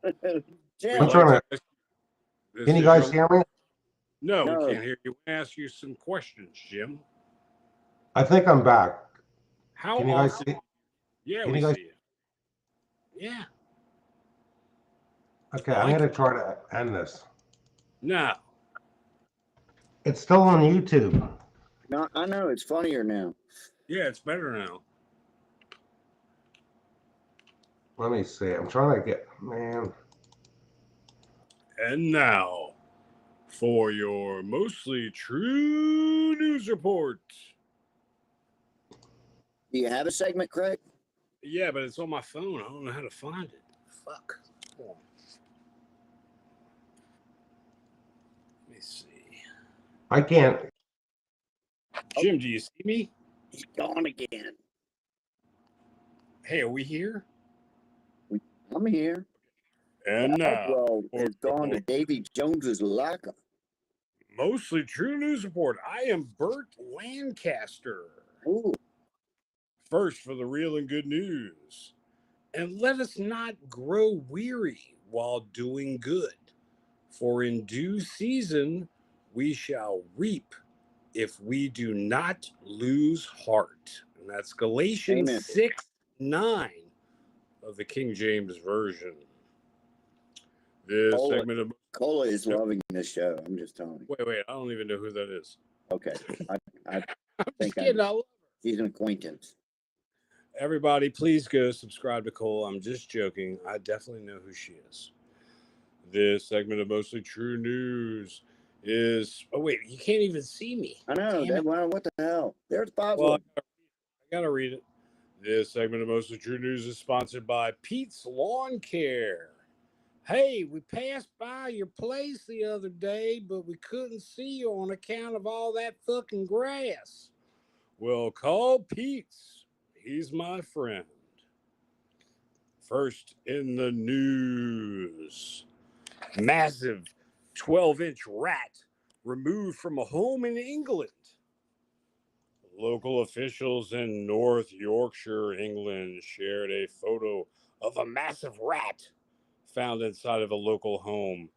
Jim. I'm trying to. Can you guys hear me? No, we can't hear you. We ask you some questions, Jim. I think I'm back. How can you guys see? Yeah, we see you. Yeah. Okay, I'm going to try to end this. No. It's still on YouTube. No, I know. It's funnier now. Yeah, it's better now. Let me see. I'm trying to get, man. And now, for your mostly true news report. Do you have a segment, Craig? Yeah, but it's on my phone. I don't know how to find it. Fuck. Hold on. Let me see. I can't. Jim, do you see me? He's gone again. Hey, are we here? I'm here. And now, Well, it's gone to Davy Jones's locker. Mostly true news report. I am Bert Lancaster. Ooh. First for the real and good news. And let us not grow weary while doing good, for in due season we shall reap if we do not lose heart. And that's Galatians 6:9 of the King James Version. This segment of Cola is loving this show. I'm just telling you. Wait, I don't even know who that is. Okay. I think she's an acquaintance. Everybody, please go subscribe to Cole. I'm just joking. I definitely know who she is. This segment of Mostly True News is... Oh, wait. You can't even see me. I know. What the hell? There's Boswell. Well, I got to read it. This segment of Mostly True News is sponsored by Pete's Lawn Care. Hey, we passed by your place the other day, but we couldn't see you on account of all that fucking grass. Well, call Pete's. He's my friend. First in the news. Massive 12-inch rat removed from a home in England. Local officials in North Yorkshire, England, shared a photo of a massive rat found inside of a local home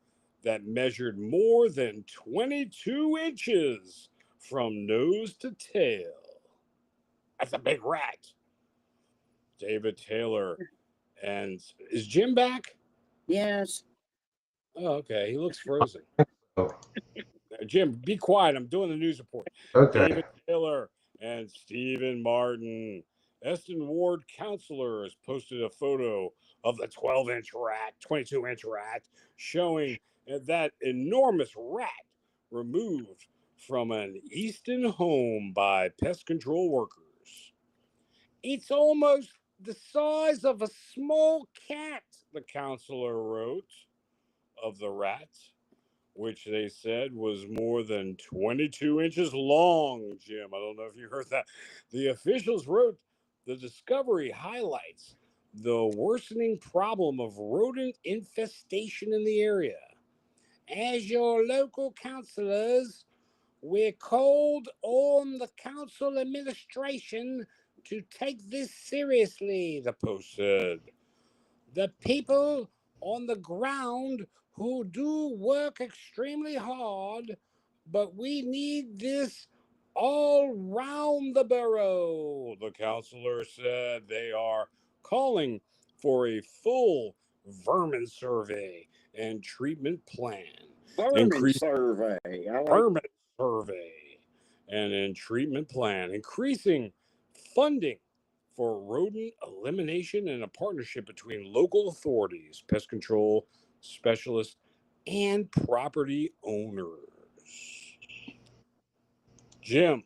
that measured more than 22 inches from nose to tail. That's a big rat. David Taylor. And is Jim back? Yes. Oh, okay. He looks frozen. Oh, Jim, be quiet. I'm doing the news report. okay. David Taylor and Stephen Martin. Eston Ward counselors posted a photo of the 12-inch rat, 22-inch rat, showing that enormous rat removed from an Easton home by pest control workers. It's almost the size of a small cat, the counselor wrote of the rat, which they said was more than 22 inches long, Jim. I don't know if you heard that. The officials wrote the discovery highlights the worsening problem of rodent infestation in the area. As your local councillors, we're called on the council administration to take this seriously, the post said. The people on the ground who do work extremely hard, but we need this all round the borough, the councillor said. They are calling for a full vermin survey and treatment plan. Vermin survey. I like Vermin survey and a treatment plan, increasing funding for rodent elimination and a partnership between local authorities, pest control specialists, and property owners. Jim.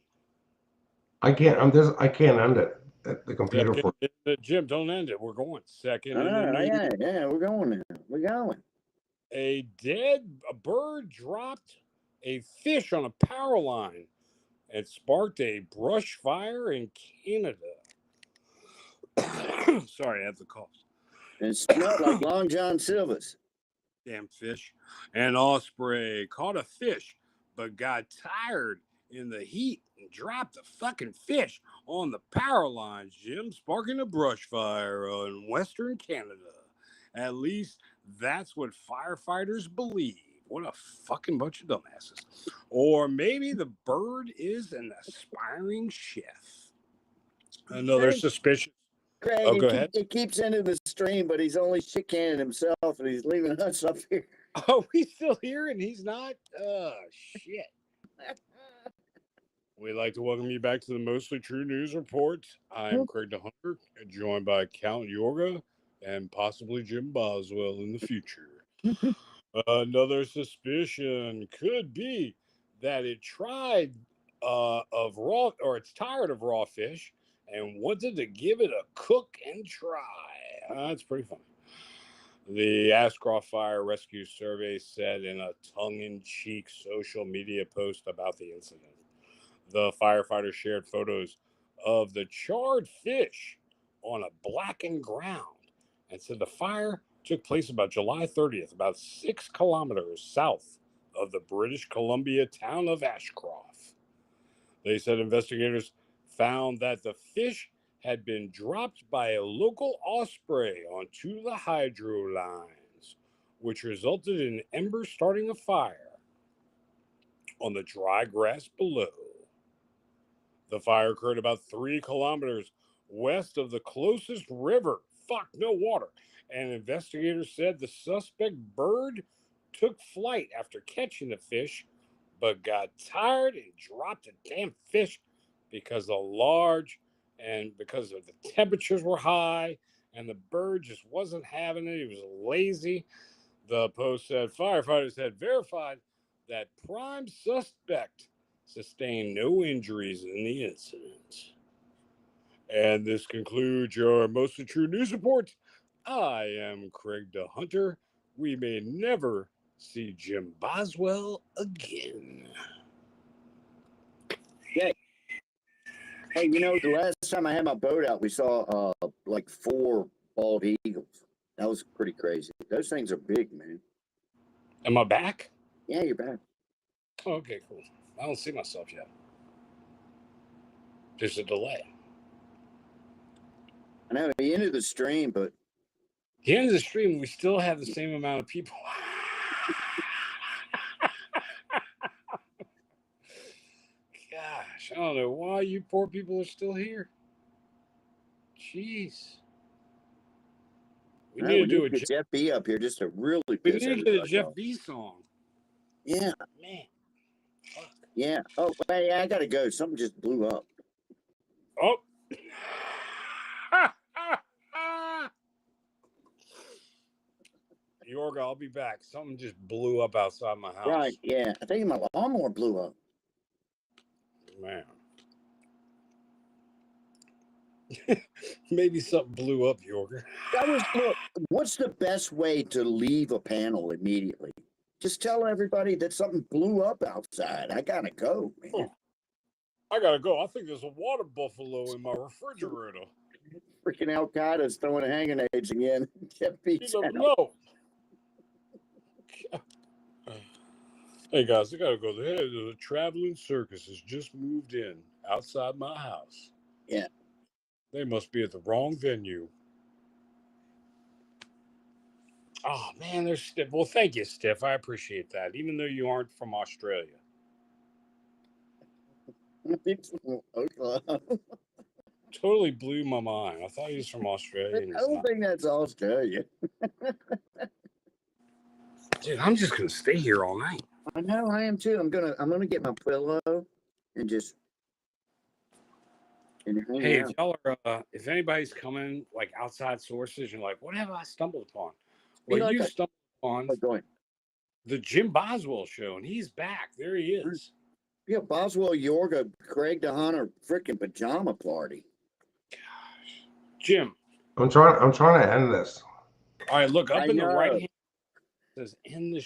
I can't. I can't end it. The computer for. Jim, don't end it. We're going. Second in the Oh, news. yeah, we're going now. We're going. A bird dropped a fish on a power line and sparked a brush fire in Canada. Sorry, I have the cough. And it smelled like Long John Silver's. Damn fish. An osprey caught a fish, but got tired in the heat and dropped the fucking fish on the power lines, Jim, sparking a brush fire in Western Canada. At least that's what firefighters believe. What a fucking bunch of dumbasses. Or maybe the bird is an aspiring chef. Another suspicious. Craig, Oh, go ahead. It keeps into the stream, but he's only shit canning himself and he's leaving us up here. Oh, he's still here and he's not? Shit. We'd like to welcome you back to the Mostly True News Report. I'm Craig DeHunter, joined by Count Yorga and possibly Jim Boswell in the future. Another suspicion could be that it tried it's tired of raw fish and wanted to give it a cook and try. That's pretty funny. The Ashcroft Fire Rescue Survey said in a tongue-in-cheek social media post about the incident. The firefighters shared photos of the charred fish on a blackened ground and said the fire took place about July 30th, about 6 kilometers south of the British Columbia town of Ashcroft. They said investigators found that the fish had been dropped by a local osprey onto the hydro lines, which resulted in embers starting a fire on the dry grass below. The fire occurred about 3 kilometers west of the closest river. Fuck, no water. And investigators said the suspect bird took flight after catching the fish, but got tired and dropped the damn fish because the temperatures were high and the bird just wasn't having it. He was lazy. The post said firefighters had verified that prime suspect sustained no injuries in the incident. And this concludes your Mostly True News Report. I am Craig DeHunter. We may never see Jim Boswell again. Yeah. Hey, the last time I had my boat out, we saw like 4 bald eagles. That was pretty crazy. Those things are big, man. Am I back? Yeah, you're back. Oh, okay, cool. I don't see myself yet. There's a delay. I know the end of the stream, but At the end of the stream, we still have the same amount of people. Gosh, I don't know why you poor people are still here. Jeez. We no, need to we do need a to get Jeff B up here just to really we piss need to get a everybody Jeff off. B song. Yeah, Man. Fuck. yeah. Oh, hey, I gotta go. Something just blew up. Oh. Yorga, I'll be back. Something just blew up outside my house. Right, yeah. I think my lawnmower blew up. Man. Maybe something blew up, Yorga. Look, what's the best way to leave a panel immediately? Just tell everybody that something blew up outside. I gotta go, man. Oh, I gotta go. I think there's a water buffalo in my refrigerator. Freaking Al Qaeda's throwing hanging eggs again. Jeff You B's never out. know. Hey guys, I gotta go. The traveling circus has just moved in outside my house. Yeah. They must be at the wrong venue. Oh man, there's Stiff. Well, thank you, Stiff. I appreciate that. Even though you aren't from Australia. Totally blew my mind. I thought he was from Australia. And I he's don't not. think that's Australia. Dude, I'm just gonna stay here all night. I know I am too. I'm gonna get my pillow and just hang Hey, out. if y'all are, if anybody's coming like outside sources, you're like, what have I stumbled upon? Be Well, like you a- stumbled upon Going. the Jim Boswell show, and he's back. There he is. Yeah, Boswell, Yorga, Craig the Hunter, freaking pajama party. Gosh, Jim. I'm trying to end this. All right, look up I in the know. right hand. It says end the